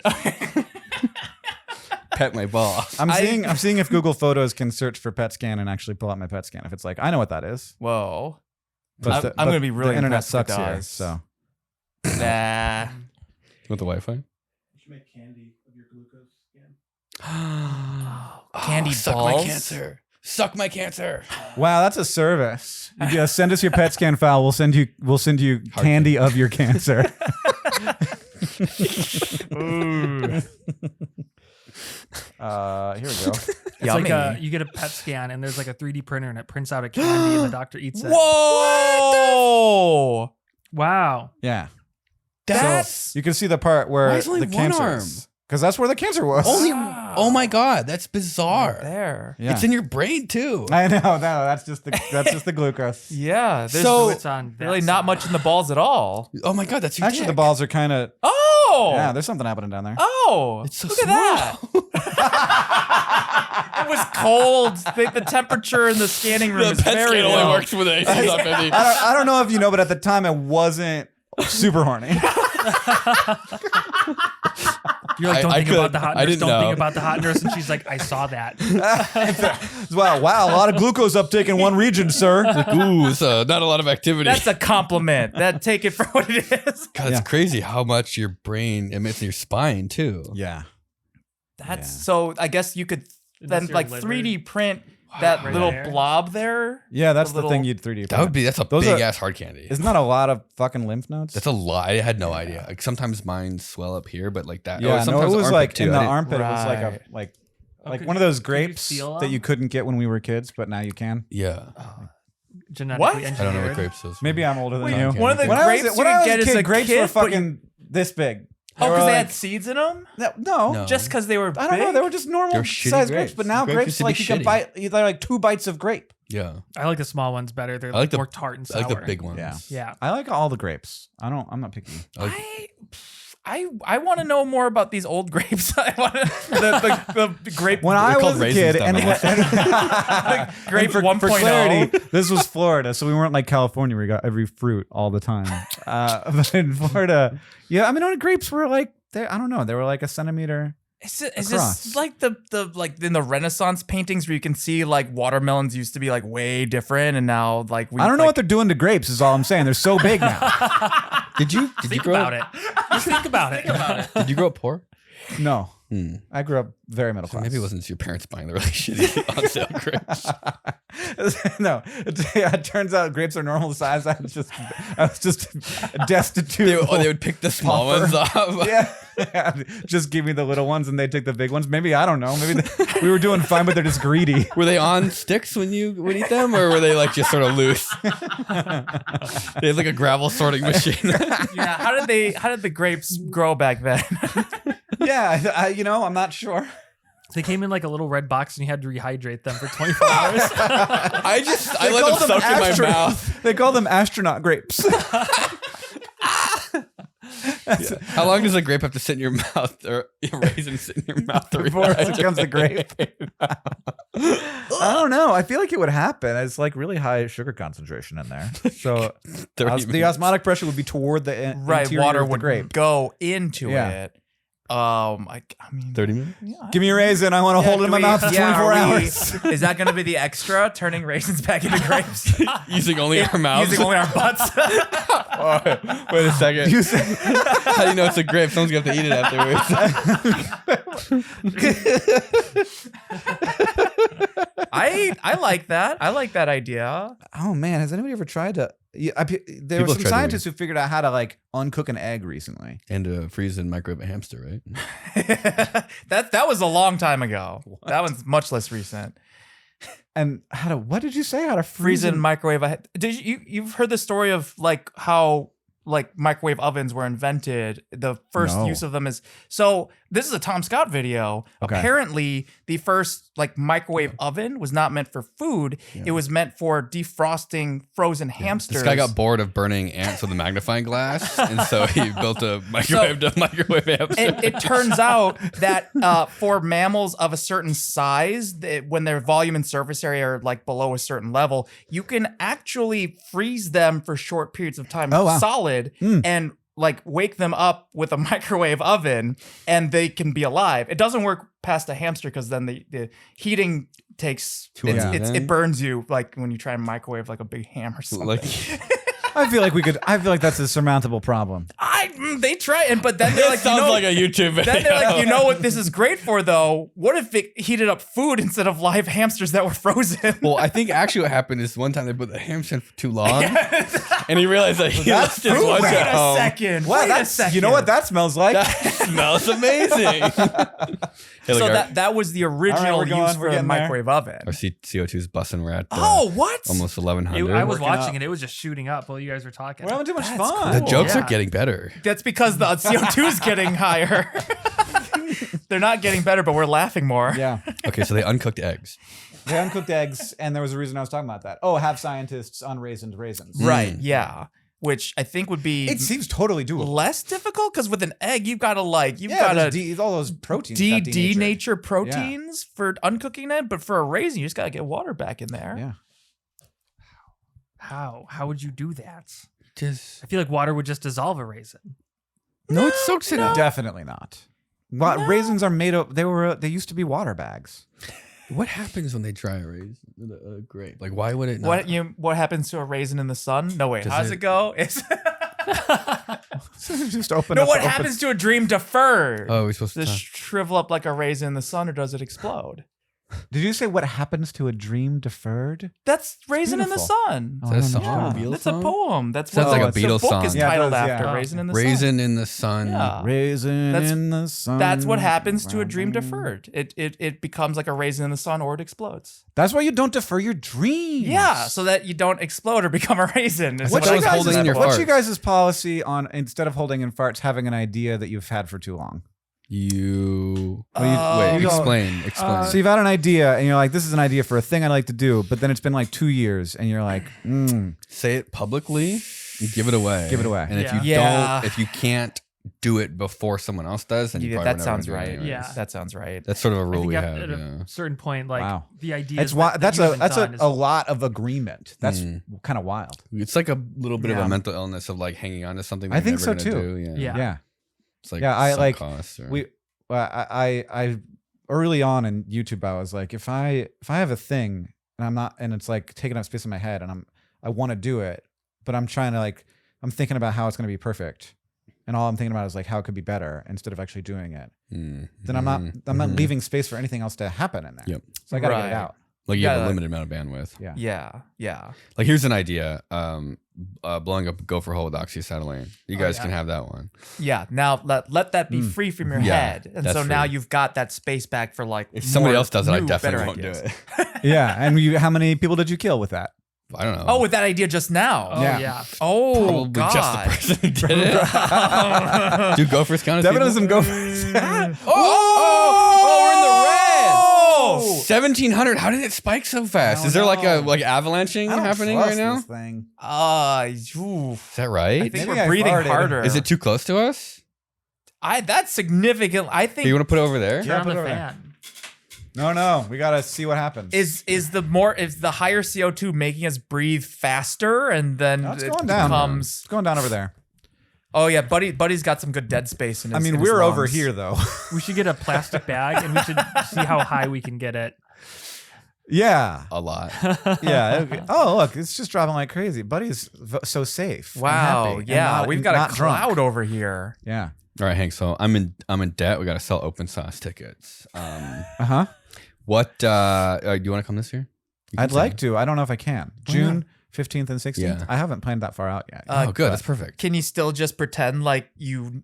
pet my balls. I'm seeing if Google Photos can search for PET scan and actually pull out my PET scan. If it's like, I know what that is. Whoa. But I'm going to be really the internet impressed if it sucks here. does. So Nah. With the Wi-Fi? You should make candy of your glucose scan. Candy suck balls? my cancer. Suck my cancer. wow, that's a service. You just send us your PET scan file. We'll send you candy of your cancer. Ooh. Here we go. It's like you get a PET scan and there's like a 3D printer and it prints out a candy and the doctor eats it. Whoa! Wow. Yeah. That's You can see the part where Why is only the one cancer arm? is. Because that's where the cancer was. Only. Oh my god, that's bizarre. there. Yeah. It's in your brain too. I know. No, that's just the glucose. Yeah. There's So- It's on that really not side. much in the balls at all. Oh my god, that's your Actually, the dick. balls are kind of. Oh! Yeah, there's something happening down there. Oh! It's so look at that. It was cold. The temperature in the scanning room is very low. with AC on, baby. I don't know if you know, but at the time I wasn't super horny. You're like, don't I think about could- the hot I nurse. didn't Don't know. think about the hot nurse. And she's like, I saw that. wow, a lot of glucose uptake in one region, sir. Ooh, so not a lot of activity. That's a compliment. Take it for what it is. God, it's crazy how much your brain emits in your spine too. Yeah. That's so. I guess you could then your like liver. 3D print that Right little there. blob there. Yeah, that's The the little- thing you'd 3D. That's a Those big are- ass hard candy. Isn't that a lot of fucking lymph nodes? That's a lot. I had no idea. Like sometimes mine swell up here, but like that. Yeah, no, sometimes it was armpit like too. in the I didn't- armpit. It was like Right. like could one of you- those could you grapes feel that you them? couldn't get when we were kids, but now you can. Yeah, Genetically What? engineered. I don't know what grapes is. Maybe I'm older than Wait, you. one of the When I was- grapes when you I was get a as kid, a grapes kid, were but you- fucking this big. Oh, were because they like- had seeds in them. No, No. Just because they were I don't know. big? They were just normal They were shitty size grapes. grapes, but now Grapes grapes used to be like you can shitty. bite. They're like 2 bites of grape. Yeah, I like the small ones better. They're I like the more tart and I sour. like the big ones. Yeah. Yeah. I like all the grapes. I'm not picky. I like- I want to know more about these old grapes. I want the grape. When They're I called was a raisins kid, down and Grape grape for 1.0. clarity, this was Florida, so we weren't like California. We got every fruit all the time. But in Florida, yeah, I mean, only grapes were like I don't know, they were like a centimeter. Is across. this like the like in the Renaissance paintings where you can see like watermelons used to be like way different and now like we I don't know what they're doing to grapes. Is all I'm saying. They're so big now. Did you Think grow about up? it. Just think about it. Did you grow up poor? No, Hmm. I grew up very middle So class. maybe it wasn't your parents buying the really shitty on sale grapes. No, it turns out grapes are normal size. I was just destitute. They would pick the small Pauper. ones off. Yeah. Just give me the little ones and they take the big ones. Maybe, I don't know. Maybe we were doing fine, but they're just greedy. Were they on sticks when you would eat them, or were they like just sort of loose? They had like a gravel sorting machine. Yeah, how did the grapes grow back then? Yeah, I'm not sure. They came in like a little red box and you had to rehydrate them for 24 hours. I They let call them soak in my astro- mouth. They call them astronaut grapes. How long does a grape have to sit in your mouth, or a raisin sit in your mouth Before it becomes a grape. I don't know. I feel like it would happen. It's like really high sugar concentration in there. So the osmotic pressure would be toward the Right, interior water of the would grape. go into Yeah. it. I mean, 30 minutes? yeah, Give me a raisin. I want to hold it in my mouth for 24 hours. Is that going to be the extra? Turning raisins back into grapes? Using only our mouths? Using only our butts? Wait a second. You say- How do you know it's a grape? Someone's going to have to eat it afterwards. I like that. I like that idea. Oh man, has anybody ever tried to? There were People have some tried scientists who figured out how to like uncook an egg recently. And freeze and microwave a hamster, right? that was a long time ago. That one's much less recent. And what did you say? How to Freeze freeze and microwave. Did you've heard the story of like how like microwave ovens were invented? The first No. use of them is so. This is a Tom Scott video. Okay. Apparently, the first like microwave oven was not meant for food. It was meant for defrosting frozen hamsters. This guy got bored of burning ants with a magnifying glass, and so he built a microwave hamster. It turns out that for mammals of a certain size, when their volume and surface area are like below a certain level, you can actually freeze them for short periods of time Oh, wow. solid and like wake them up with a microwave oven and they can be alive. It doesn't work past a hamster because then the heating takes it burns you like when you try and microwave like a big ham or something. Like, I feel like that's a surmountable problem. They try and but then they're like, sounds like a YouTube video. Then they're like, you know what this is great for though? What if it heated up food instead of live hamsters that were frozen? Well, I think actually what happened is one time they put the hamster in for too long, and he realized that he That's just food. wants Wait it a home. second. Wow, Wait a that's second. you know what that smells like. That smells amazing. Hey, look, So our, that was the original we're going. use We're for a getting there. microwave oven. our CO2's busting. We're at Oh, what? almost 1100. I was Working watching up. it. It was just shooting up while you guys were talking. We're having too much That's fun. the cool. jokes Yeah. are getting better. That's because the CO2 is getting higher. They're not getting better, but we're laughing more. Yeah. Okay, so they uncooked eggs. They uncooked eggs, and there was a reason I was talking about that. Oh, have scientists unraisined raisins. Right. Yeah. Which I think would be It seems totally doable. less difficult because with an egg, you've got to all those proteins. got denatured. denature proteins for uncooking it, but for a raisin, you just got to get water back in there. Yeah. How would you do that? Just I feel like water would just dissolve a raisin. no, it soaks it up. Definitely not. Raisins are made of. They used to be water bags. What happens when they dry a raisin? A grape. Like, why would it not? What happens to a raisin in the sun? No, wait. Does How does it- it go? It's Just open no. up. What happens to a dream deferred? Oh, we're supposed Does to. it shrivel up like a raisin in the sun, or does it explode? Did you say what happens to a dream deferred? That's Raisin in the beautiful. Sun. Oh, Is that a I don't song? know. A Beatles That's a song? poem. That's Sounds what like a the Beatles book song. is Yeah, it titled does, after. yeah. Raisin in the Sun. Raisin in the sun. Yeah. Raisin That's- in the sun. That's what happens to a dream deferred. It becomes like a raisin in the sun, or it explodes. That's why you don't defer your dreams. Yeah, so that you don't explode or become a raisin. is What's what I your got holding from in that your book. What's farts? you guys' policy on instead of holding in farts, having an idea that you've had for too long? You. Uh, wait, you go- explain. Explain. So you've had an idea, and you're like, "This is an idea for a thing I'd like to do," but then it's been like 2 years, and you're like, Say it publicly. And give it away. Give it away. And if you Yeah. don't, if you can't do it before someone else does, then you Yeah, probably that never sounds gonna do it right. anyways. Yeah. That sounds right. That's sort of a I rule think we at have. a Yeah. certain point, like Wow. the idea It's is why that that's you a haven't that's done a, is- a lot of agreement. That's Mm. kind of wild. It's like a little bit of Yeah. a mental illness of like hanging on to something. That I you're think never so, gonna too. Do. Yeah. Yeah. Yeah, It's like Yeah, I sunk like- costs or- we. I early on in YouTube, I was like, if I have a thing and I'm not, and it's like taking up space in my head, and I want to do it, but I'm trying to I'm thinking about how it's going to be perfect, and all I'm thinking about is like how it could be better instead of actually doing it. Then I'm not leaving space for anything else to happen in there. Yep. So I got to get Right. it out. Like you have Yeah. a limited amount of bandwidth. Yeah. Yeah. Like here's an idea. Blowing up a gopher hole with oxyacetylene. You guys yeah. can have that one. Yeah. Now let that be free from your Yeah, head, and that's so now free. you've got that space back for like. If somebody more else does it, I new, definitely better won't ideas. do it. Yeah. And how many people did you kill with that? I don't know. Oh, with that idea just now. Oh Yeah. yeah. Oh probably God. just the person who did it. Do gophers count as Devin people? has some gophers. Oh, we're in the red. Oh! 1700. How did it spike so fast? don't Is there like a know. avalanching I don't happening trust right now? this thing. Oof. Is that right? I think Maybe we're I breathing farted. harder. Is it too close to us? That's significant. I think Hey, you want to put it over there? Turn Yeah, on put the it over there. fan. No. We got to see what happens. is the higher CO2 making us breathe faster, and then No, it's it going down. becomes. It's going down over there. Oh yeah, Buddy's got some good dead space in his. I mean, in his we're over lungs. here though. We should get a plastic bag and we should see how high we can get it. Yeah. A lot. Yeah. Okay. Oh, look, it's just dropping like crazy. Buddy's so safe. and Wow. happy and Yeah, not- we've got not a drunk. cloud over here. Yeah. All right, Hank. So I'm in debt. We got to sell open sauce tickets. Uh-huh. What? Do you want to come this year? You can I'd say. like to. I don't know if I can. June 15th and 16th. Yeah. I haven't planned that far out yet. Oh, good. That's perfect. Can you still just pretend like you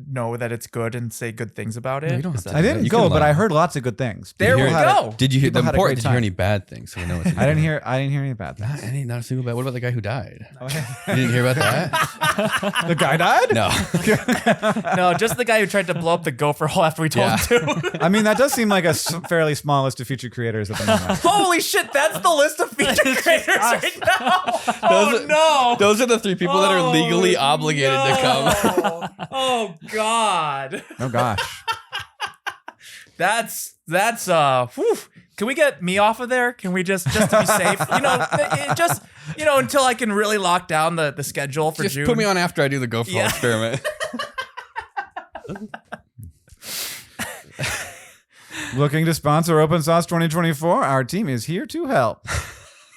know that it's good and say good things about it? No, you don't Is have that- I didn't You go, can but lie. I heard lots of good things. There Did we you People had go. Did you hear the People had a important? great Did you hear time. any bad things? So we know. It's I didn't hear any bad things. Not a single bad. What about the guy who died? You didn't hear about that? The guy died? No. No, just the guy who tried to blow up the gopher hole after we told Yeah. him to. I mean, that does seem like a fairly small list of feature creators at the moment. Holy shit, that's the list of feature creators right now. Oh are- no. Those are the three people that are legally obligated to come. Oh god. Oh gosh. That's whew. Can we get me off of there? Can we just to be safe? Until I can really lock down the schedule for Just June. put me on after I do the GoFall experiment. Looking to sponsor Open Sauce 2024? Our team is here to help.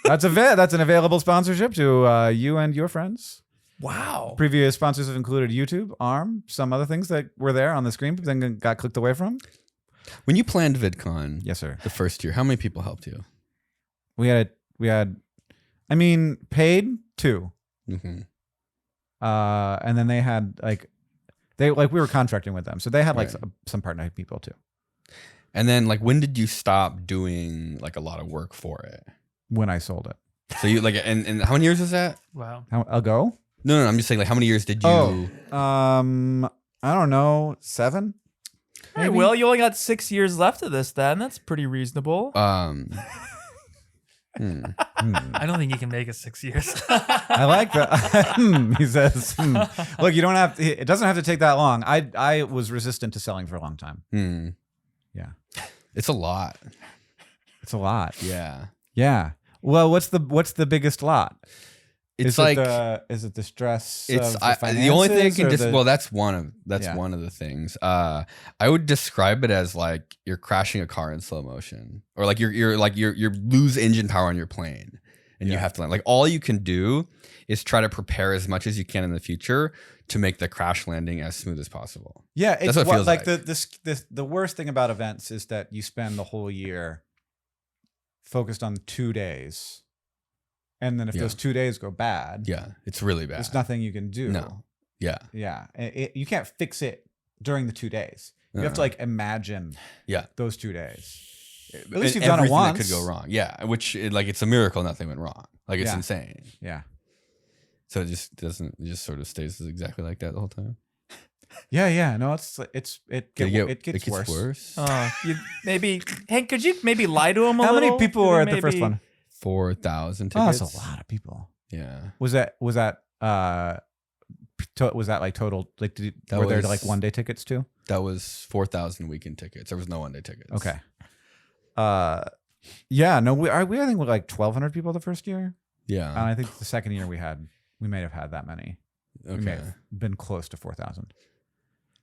That's an available sponsorship to you and your friends. Wow. Previous sponsors have included YouTube, ARM, some other things that were there on the screen, but then got clicked away from. When you planned VidCon, Yes, sir. the first year, how many people helped you? We had, paid 2. Mm-hmm. And then they had we were contracting with them. So they had some partner people too. And then when did you stop doing a lot of work for it? When I sold it. So you and how many years was that? Wow. How ago? No, I'm just saying how many years did you? I don't know, 7. Hey, Will, you only got 6 years left of this. Then that's pretty reasonable. I don't think you can make it 6 years. I like that. He says, Look, you don't have to, it doesn't have to take that long. I was resistant to selling for a long time. Yeah. It's a lot. It's a lot. Yeah. Yeah. Well, what's the biggest lot? It's is it the stress? It's of the only thing I can finances, or that's one of the things. I would describe it as you're crashing a car in slow motion, or you're lose engine power on your plane, and you have to land. All you can do is try to prepare as much as you can in the future to make the crash landing as smooth as possible. Yeah, that's what it feels like. The worst thing about events is that you spend the whole year focused on 2 days. And then if those 2 days go bad, it's really bad. There's nothing you can do. No. Yeah. Yeah. You can't fix it during the 2 days. You have to imagine those 2 days. At least you've done it once. That could go wrong. Yeah. Which it's a miracle nothing went wrong. It's insane. Yeah. So it just sort of stays exactly like that the whole time. Yeah. No, it gets worse. worse. Hank, could you maybe lie to him a How little? many people were at the first one? 4,000 Oh, tickets. that's a lot of people. Yeah. Was that total? Were there 1 day tickets too? That was 4,000 weekend tickets. There was no 1 day tickets. Okay. Yeah. No, we I think we were 1,200 people the first year. Yeah. And I think the second year we may have had that many. Okay. We may have been close to 4,000.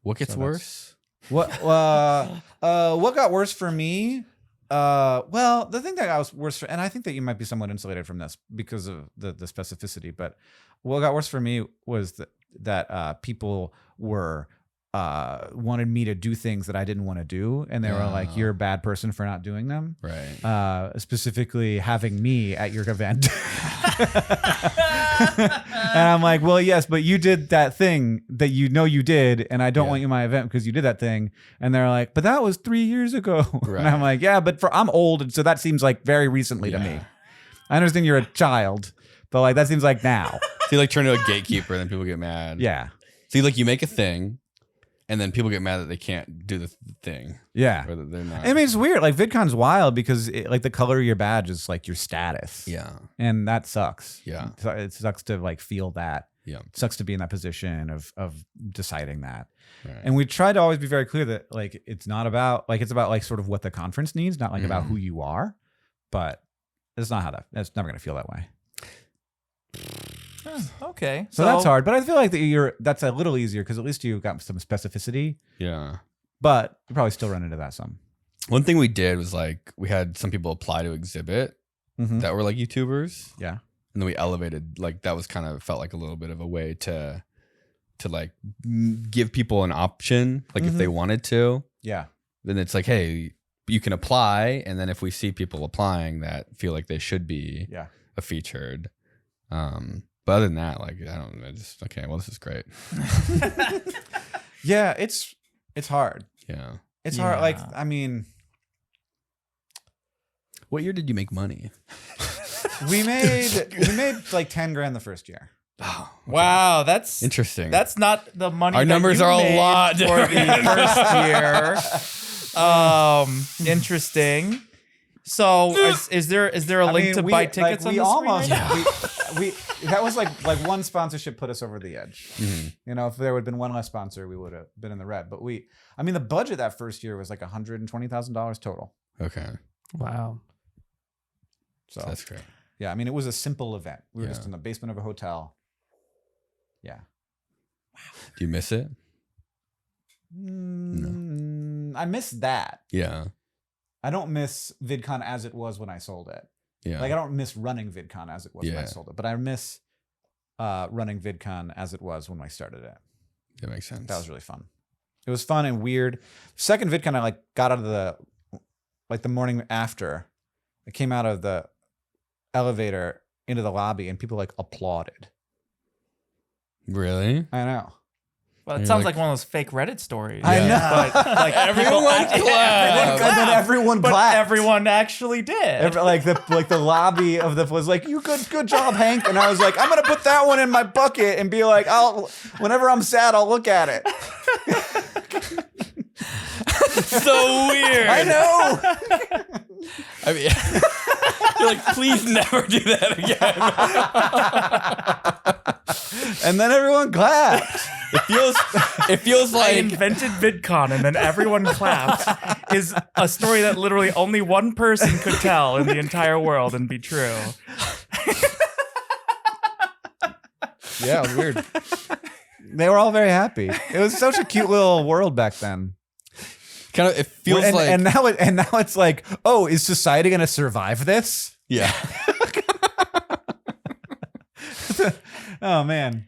What gets worse? What got worse for me? Well, the thing that got worse and I think that you might be somewhat insulated from this because of the specificity, but what got worse for me was that people were wanted me to do things that I didn't want to do, and they were like, "You're a bad person for not doing them." Right. Specifically, having me at your event. And I'm like, well, yes, but you did that thing that you did, and I don't want you at my event because you did that thing. And they're like, but that was 3 years ago. Right. And I'm like, yeah, but I'm old, and so that seems like very recently to me. I understand you're a child, but that seems like now. So you turn to a gatekeeper, and then people get mad. Yeah. So you make a thing, and then people get mad that they can't do the thing. Yeah. Or that they're not. I mean, it's weird. Vidcon's wild because the color of your badge is your status. Yeah. And that sucks. Yeah. It sucks to feel that. Yeah. It sucks to be in that position of deciding that. Right. And we try to always be very clear that it's not about it's about sort of what the conference needs, not about who you are. But it's not it's never gonna feel that way. Okay. So that's hard, but I feel like that's a little easier because at least you got some specificity. Yeah. But you probably still run into that some. One thing we did was we had some people apply to exhibit that were YouTubers. Yeah. And then we elevated that was kind of felt like a little bit of a way to give people an option if they wanted to. Yeah. Then it's hey, you can apply, and then if we see people applying that feel like they should be a featured. But other than that, I okay, well, this is great. Yeah, it's hard. Yeah. It's hard. I mean, what year did you make money? we made $10,000 the first year. Oh, okay. Wow, that's interesting. That's not the money. Our numbers are a lot for the first year. Interesting. So is there a link to buy tickets on we the almost screen? we that was one sponsorship put us over the edge. Mm-hmm. If there would have been one less sponsor, we would have been in the red. But the budget that first year was $120,000 total. Okay. Wow. So That's great. yeah, I mean, it was a simple event. We were Yeah. just in the basement of a hotel. Yeah. Do you miss it? I miss that. Yeah. I don't miss VidCon as it was when I sold it. Yeah. Like I don't miss running VidCon as it was when I Yeah. sold it, but I miss running VidCon as it was when I started it. That makes sense. That was really fun. It was fun and weird. Second VidCon, I like got out of the morning after. I came out of the elevator into the lobby and people like applauded. Really? I know. Well, it You're sounds like- like one of those fake Reddit stories. I know. But like Everyone clapped. And then everyone but clapped. everyone actually did. Like the lobby of the was like, you good job, Hank. And I was like, I'm gonna put that one in my bucket and be like, whenever I'm sad, I'll look at it. So weird. I know. I mean, you're like, please never do that again. And then everyone clapped. It feels I like invented VidCon and then everyone clapped is a story that literally only one person could tell in the entire world and be true. Yeah, it was weird. They were all very happy. It was such a cute little world back then. kind of. It feels and, like and now it's like, oh, is society gonna survive this? yeah. Oh man.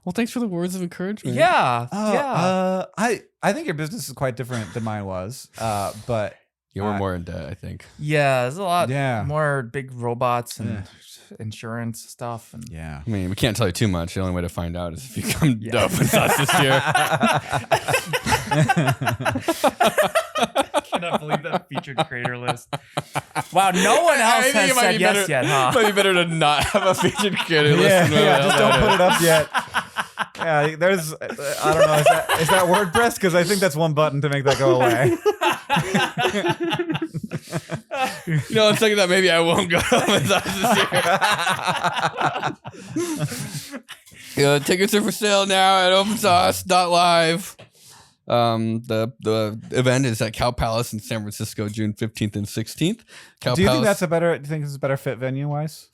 Well, thanks for the words of encouragement. Yeah. Oh, yeah. I think your business is quite different than mine was. But You were more in debt, I think. Yeah, there's a lot Yeah. more big robots and insurance stuff. And yeah. I mean, we can't tell you too much. The only way to find out is if you come to open us this year. I cannot believe that featured creator list. Wow, no one else I think has it might said be yes better- yet, huh? Might be better to not have a featured creator list. Yeah, than what yeah, the just hell don't that put it is. up yet. Yeah, there's, I don't know, is that WordPress? Because I think that's one button to make that go away. You know, I'm thinking that maybe I won't go to open us this year. Tickets are for sale now at opensauce.live. The event is at Cow Palace in San Francisco, June 15th and 16th. Cow Do you Palace, think it's a better fit venue wise?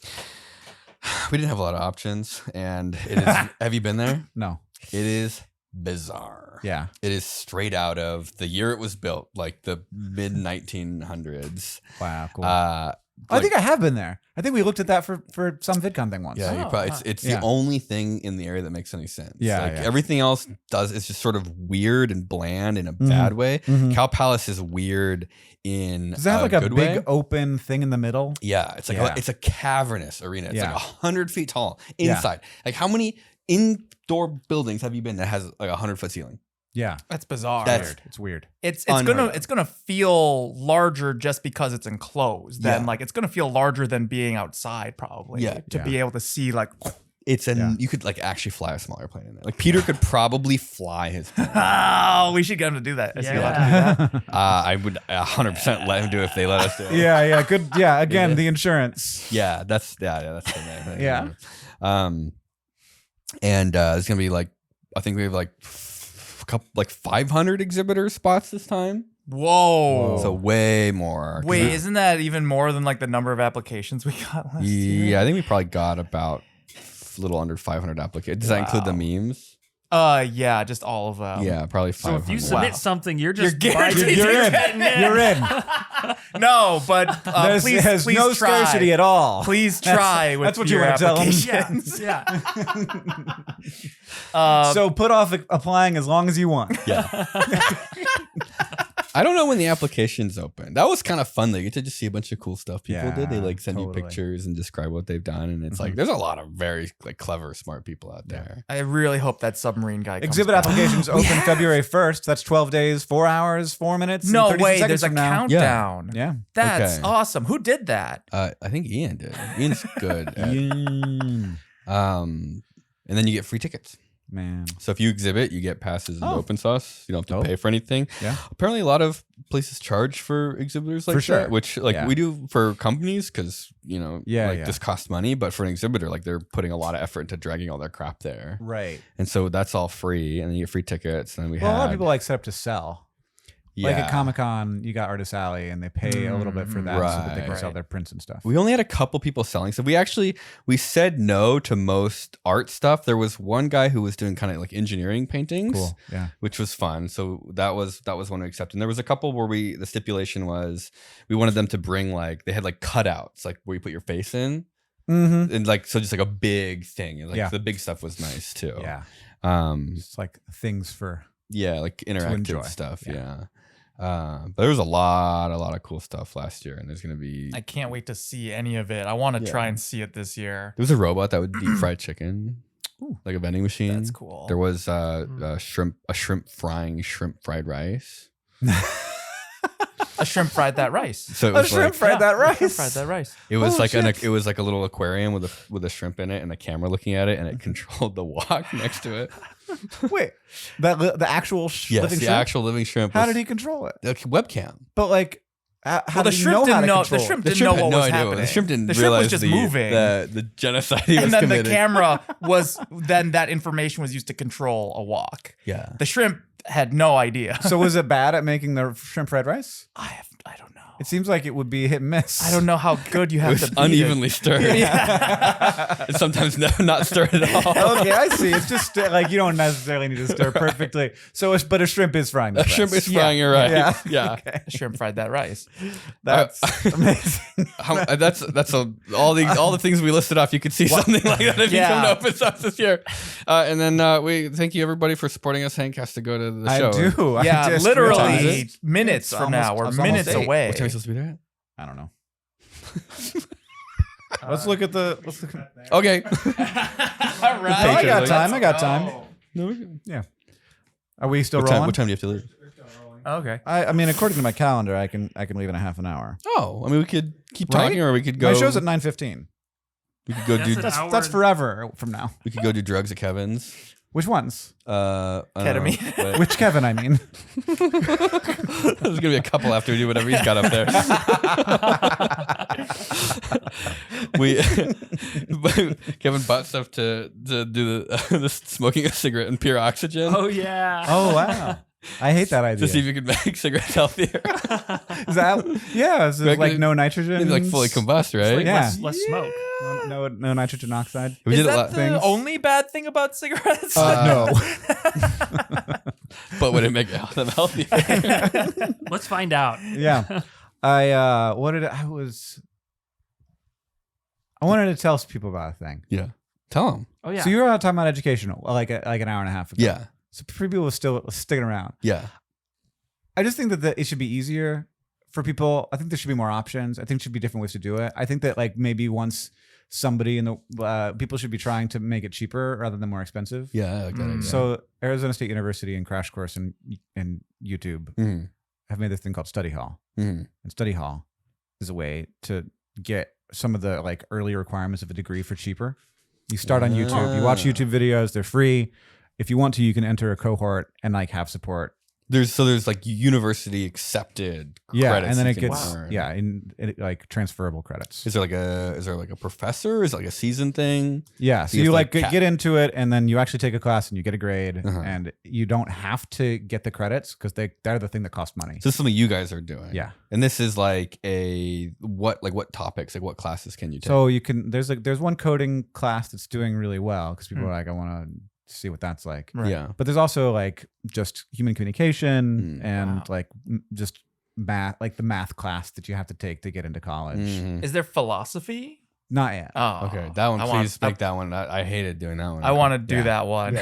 we didn't have a lot of options, and it is. Have you been there? No. It is bizarre. Yeah. It is straight out of the year it was built, like the mid 1900s. Wow. Cool. Uh, I think I have been there. I think we looked at that for some VidCon thing once. Yeah, you probably, it's Yeah. the only thing in the area that makes any sense. Yeah, like yeah. everything else it's just sort of weird and bland in a bad way. Mhm. Cow Palace is weird in Does it have like a good big way. open thing in the middle? Yeah, it's like Yeah. it's a cavernous arena. It's Yeah. like 100 feet tall Yeah. inside. Like how many indoor buildings have you been that has like 100-foot ceiling? Yeah. That's bizarre. That's- It's weird. It's Unheard gonna of. it's gonna feel larger just because it's enclosed. Then Yeah. like it's gonna feel larger than being outside probably. Yeah. To be able to see like It's Yeah. you could like actually fly a smaller plane in there. Like Peter could probably fly his plane. oh, we should get him to do that. Is he allowed to do Yeah. that? I would 100% let him do it if they let us do it. Yeah. Good. Yeah. Again, the insurance. Yeah, that's the main thing. Yeah. And it's gonna be like I think we have like couple like 500 exhibitor spots this time. Whoa. So way more. 'Cause Wait, isn't that even more than like the number of applications we got last year? yeah, I think we probably got about a little under 500 applications. Does that include the memes? Yeah, just all of them. Yeah, probably So 500. if you submit something, you're just guaranteed You're in. getting You're in. No, but There's please no try. scarcity at all. Please try with that's what you your wanna tell 'em. applications. Yeah. So put off applying as long as you want. Yeah. I don't know when the applications open. That was kind of fun. They get to just see a bunch of cool stuff people did. They Yeah, like send totally. you pictures and describe what they've done, and it's like there's a lot of very like clever, smart people out there. I really hope that submarine guy comes Exhibit back. applications open February 1st. That's 12 days, 4 hours, 4 minutes. and No 32 way, seconds there's a from now. countdown. Yeah. That's Okay. awesome. Who did that? I think Ian did. Ian's good. at- Yeah. And then you get free tickets. Man. So if you exhibit, you get passes into Oh. open sauce. You don't have to Dope. pay for anything. Yeah. Apparently, a lot of places charge for exhibitors like For sure. that, which like Yeah. we do for companies because Yeah, this costs money. But for an exhibitor, like they're putting a lot of effort into dragging all their crap there, Right. and so that's all free, and then you get free tickets. And we Well, a lot of had people like set up to sell. Like at Comic-Con, you got Artist Alley, and they pay a little bit for that so that they can sell their prints and stuff. We only had a couple people selling. So we said no to most art stuff. There was one guy who was doing kind of like engineering paintings, Cool. Yeah. which was fun. So that was one we accepted. And there was a couple where the stipulation was we wanted them to bring like, they had like cutouts, like where you put your face in. And like, so just like a big thing. And like the big stuff was nice too. Yeah. Just like things for like interactive enjoy. stuff. Yeah. But there was a lot of cool stuff last year, and there's gonna be. I can't wait to see any of it. I want to try and see it this year. There was a robot that would deep fry chicken, like a vending machine. That's cool. There was shrimp fried rice. A shrimp fried that rice. So it was shrimp fried that rice. Shrimp fried that rice. It was it was like a little aquarium with a shrimp in it and a camera looking at it, and it controlled the wok next to it. Wait, the actual living shrimp? Actual living shrimp. How did he control it? The webcam. But like, how the did he shrimp know how didn't to know. control The it? shrimp didn't know what was happening. The shrimp didn't The shrimp realize was just moving. the genocide he was And then committing. the camera was then that information was used to control a wok. Yeah. The shrimp had no idea. So was it bad at making the shrimp fried rice? I don't know. It seems like it would be hit and miss. I don't know how good you It have was to beat unevenly it. stirred. And sometimes not stirred at all. Okay, I see. It's just like you don't necessarily need to stir perfectly. So, but a shrimp is frying. A shrimp is frying your rice. Yeah. Yeah. Okay. The shrimp fried that rice. That's amazing. That's all the things we listed off. You could see something like that if you come to Open Source this year. And then we thank you everybody for supporting us. Hank has to go to the show. I do. I Yeah, just literally realized. minutes It's from now. almost- We're it's minutes almost 8. away. What time are you supposed to be there I don't know. Let's look at the. at? Okay. All right. I got time. Let's I got go. time. No, we can- Yeah. Are we still what rolling? time do you have to leave? Okay. I mean, according to my calendar, I can leave in a half an hour. Oh, I mean, we could keep Right? talking, or we could go. My show's at 9:15. We could go do. That's an hour. That's forever from now. We could go do drugs at Kevin's. Which ones? I don't know, Ketamine. but- Which Kevin? I mean. There's gonna be a couple after we do whatever he's got up there. Kevin bought stuff to do the smoking a cigarette and pure oxygen. Oh yeah. Oh wow. I hate that idea. To see if you could make cigarettes healthier. Is that? Yeah. Is it like no nitrogen? Maybe like fully combust, right? Like Yeah. less smoke. No nitrogen oxide. We Is did a that lot. the only bad thing about cigarettes? No. But would it make them healthier? Let's find out. Yeah. I wanted to tell people about a thing. Yeah. Tell them. Oh yeah. So you were talking about educational, like an hour and a half ago. Yeah. So people are still sticking around. Yeah. I just think that it should be easier for people. I think there should be more options. I think there should be different ways to do it. I think that like maybe once somebody in the people should be trying to make it cheaper rather than more expensive. Yeah. I like that idea. So Arizona State University and Crash Course and YouTube Mhm. have made this thing called Study Hall. Mhm. And Study Hall is a way to get some of the like early requirements of a degree for cheaper. You start on YouTube. You watch YouTube videos. They're free. If you want to, you can enter a cohort and like have support. There's like university accepted credits. And then you it can gets earn. like transferable credits. Is there like a professor? Is it like a season thing? Yeah, so you you have like to, like, get into it, and then you actually take a class and you get a grade, Uh-huh. and you don't have to get the credits because they're the thing that cost money. So this is something you guys are doing. Yeah. And this is like what topics, like what classes can you take? So you can there's one coding class that's doing really well because people are like, I want to see what that's like. Right. Yeah. But there's also like just human communication and like just math, like the math class that you have to take to get into college. Mhm. Is there philosophy? Not yet. Oh, Okay, that one. I Please want- make that one. I hated doing that one. I want to do Yeah. that one.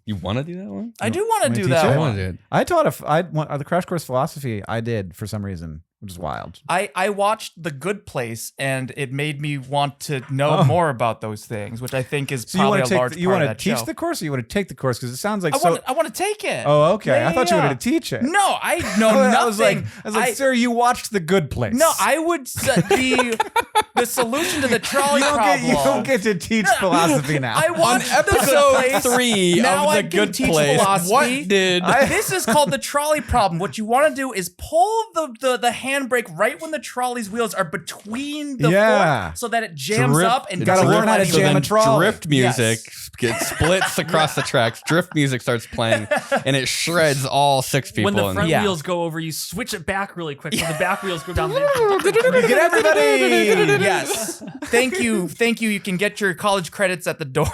You want to do that one? I do want to Want me to do teach that it? I one. want to do it. I taught the crash course philosophy. I did for some reason, which is wild. I watched The Good Place, and it made me want to know Oh. more about those things, which I think is So you probably want a to large take you part want of to that teach show. the course, or you want to take the course because it sounds like I want to take it. Oh, okay. Yeah, I thought you yeah. wanted to teach it. No, I know nothing. I was like, sir, you watched The Good Place. No, I would the solution to the trolley problem. You don't get to teach philosophy now. I watched The Good Episode Place. 3 Now of I The can Good teach Place. philosophy. What did This is called the trolley problem. What you want to do is pull the handbrake right when the trolley's wheels are between the Yeah. fork so that it jams Drift- up and Gotta doesn't learn how to let jam anyone- a trolley. Drift music Yes. gets splits across the tracks. Drift music starts playing, and it shreds all 6 people. When the in front Yeah. wheels go over, you switch it back really quick so the back wheels go down. Get everybody. Yes. Thank you. You can get your college credits at the door.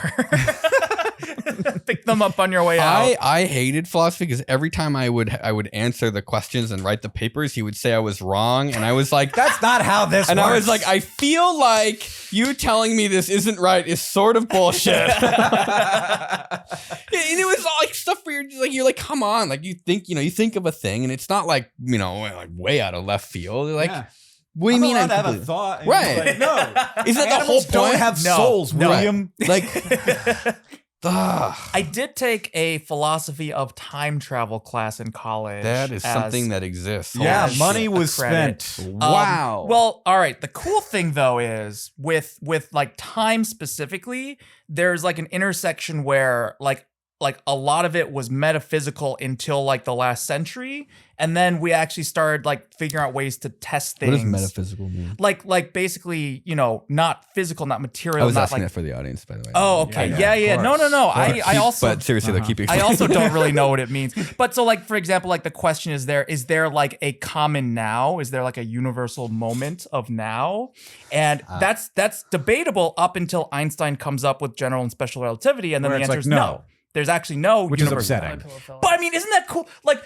Pick them up on your way out. I hated philosophy because every time I would answer the questions and write the papers, he would say I was wrong, and I was like, That's not how this and works. I was like, I feel like you telling me this isn't right is sort of bullshit. And it was all like stuff where you're like, come on, like you think of a thing, and it's not like like way out of left field. You're like, Yeah. what do you mean? I'm allowed to have a completely- thought. And Right. you're like, no. Isn't that the whole Animals don't point? have No. souls, No. William. Like, ugh. I did take a philosophy of time travel class in college. That is as- something that exists. Yeah, Holy shit. money was credit. spent. Wow. Well, all right. The cool thing though is with like time specifically, there's like an intersection where like a lot of it was metaphysical until like the last century, and then we actually started like figuring out ways to test things. What does metaphysical mean? Like basically, not physical, not material. I was not asking like. that for the audience, by the way. Oh, okay. Yeah, Yeah. of No. course. I also. But seriously, though, keep I explaining. also don't really know what it means. But so like for example, like the question is there like a common now? Is there like a universal moment of now? And that's debatable up until Einstein comes up with general and special relativity, and then Where the it's answer like, is no. no. There's actually no Which is universal upsetting. moment. But I mean, isn't that cool? Like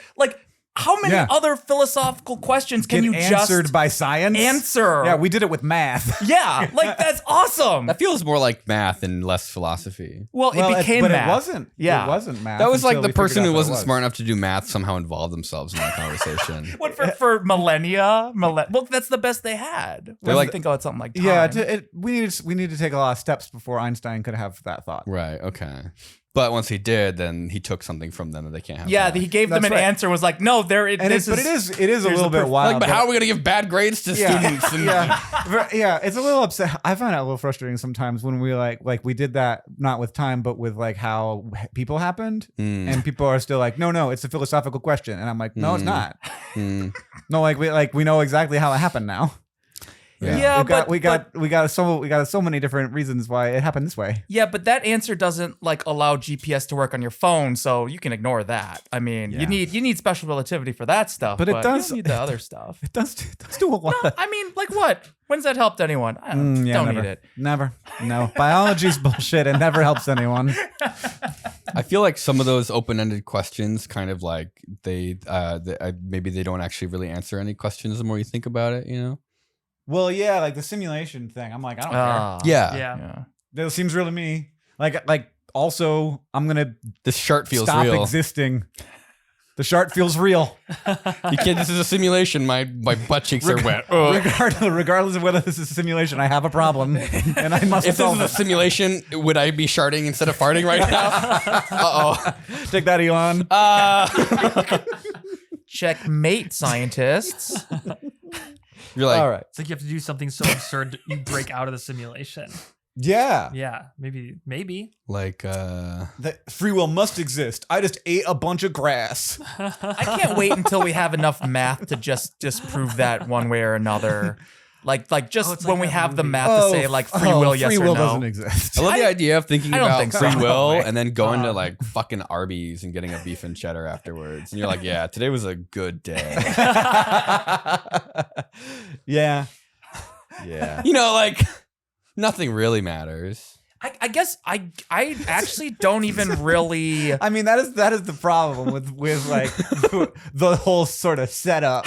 how many Yeah. other philosophical questions can Get you answered just by science? answer? Yeah, we did it with math. Yeah, like that's awesome. That feels more like math and less philosophy. Well, it became but math. it wasn't. Yeah. It wasn't math. That was like until the we person figured who out that wasn't it was. smart enough to do math somehow involved themselves in that conversation. What for millennia? Well, that's the best they had. They're When like- you think about something like time. Yeah, we need to take a lot of steps before Einstein could have that thought. Right. Okay. But once he did, then he took something from them that they can't have. Yeah, back. he gave them That's an right. answer. Was like, no, there. And it is a here's little the bit proof. wild. like, but how are we gonna give bad grades to students? And yeah, it's a little upset. I find it a little frustrating sometimes when we like we did that not with time, but with like how people happened, and people are still like, no, it's a philosophical question, and I'm like, no, it's not. No, we know exactly how it happened now. Yeah, we got so many different reasons why it happened this way. Yeah, but that answer doesn't like allow GPS to work on your phone, so you can ignore that. I mean, Yeah. you need special relativity for that stuff, But it does- You don't need the other stuff. It does do a lot. No, I mean, like what? When's that helped anyone? I don't, Yeah, don't never, need it. Never. No, biology's bullshit. It never helps anyone. I feel like some of those open-ended questions, kind of like maybe they don't actually really answer any questions the more you think about it. Well, yeah, like the simulation thing. I'm like, I don't Ah, Yeah. Yeah. care. That seems real to me. Like also, I'm gonna This chart feels stop real. existing. The chart feels real, You can't. This is a simulation. My butt cheeks are wet. Ugh. regardless of whether this is a simulation. I have a problem, and I must If this solve is a it. simulation, would I be sharding instead of farting right now? Uh-oh. Take that, Elon. Checkmate, scientists. You're like, All right. It's like you have to do something so absurd you break out of the simulation. Yeah. Yeah, maybe. like, That free will must exist. I just ate a bunch of grass. I can't wait until we have enough math to just prove that one way or another. Like just it's when like we that have the movie. math to say like free will, yes free or will no. doesn't exist. I love the idea of thinking I don't about think so. free No will way. and then going to like fucking Arby's and getting a beef and cheddar afterwards. And you're like, yeah, today was a good day. Yeah. Yeah. Like nothing really matters. I guess I actually don't even really. I mean, that is the problem with like the whole sort of setup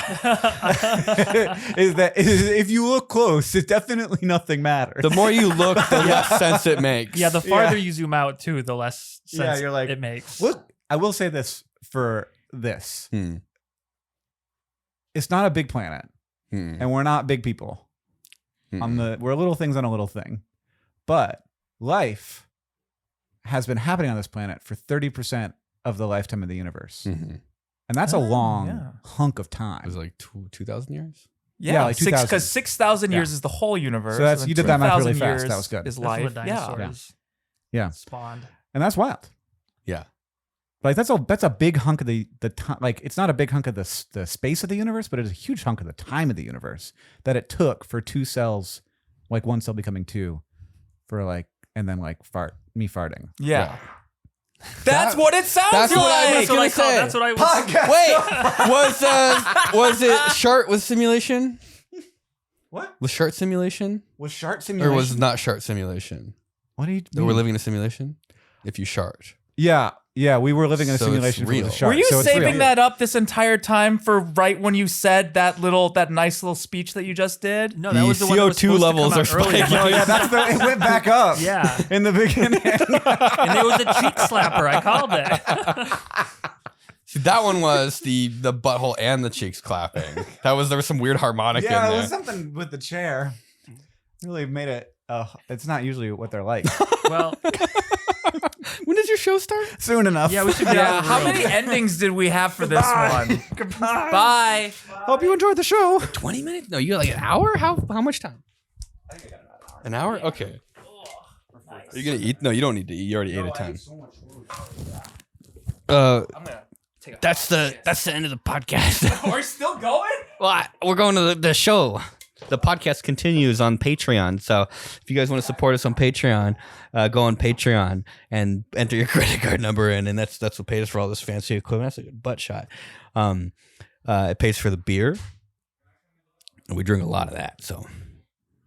is that if you look close, it definitely nothing matters. The more you look, the less sense it makes. Yeah, the farther you zoom out too, the less sense you're like, it makes. Look, I will say this for this: Hmm. it's not a big planet, Hmm. and we're not big people. Hmm. We're little things on a little thing, but life has been happening on this planet for 30% of the lifetime of the universe, Mhm. and that's a long yeah. hunk of It time. was like 2,000 years. Yeah, like 2000. because 6,000 years is the whole universe. So that's- and you did that math really 2,000 fast. years That was good. Is That's when life? the Yeah. dinosaurs Yeah. spawned. And that's wild. Yeah. Like that's a big hunk of the time. Like it's not a big hunk of the space of the universe, but it is a huge hunk of the time of the universe that it took for two cells, like one cell becoming two, for like and then like farting. Yeah. That's what it sounds That's like. what I was gonna say. That's what I was. Wait, was it Shart with simulation? What Was Shart simulation? was Shart simulation? Or was it not Shart simulation? What do you? That we're living in a simulation? If you Shart. Yeah, we were living in a So it's simulation for real. the shark. Were you so it's saving real. that up this entire time for right when you said that nice little speech that you just did? No, that was the one that was CO2 supposed levels to are come out earlier. spiking. Oh yeah, it went back up. Yeah. in the beginning. And there was a cheek slapper. I called it. See, that one was the butthole and the cheeks clapping. There was some weird harmonic in Yeah, there. it was something with the chair. Really made it. It's not usually what they're like. Well, When does your show start? Soon enough. yeah, we should be out Yeah. of the How room. many endings did we have for this one? Goodbye. Bye. Hope you enjoyed the show. 20 minutes? No, you got like an hour? How much time? An hour? Okay. Are you gonna eat? No, you don't need to eat. You already ate a ton. That's the end of the podcast. We're still going? Well, we're going to the show. The podcast continues on Patreon. So if you guys want to support us on Patreon, go on Patreon and enter your credit card number in, and that's what pays for all this fancy equipment. That's a good butt shot. It pays for the beer, and we drink a lot of that. So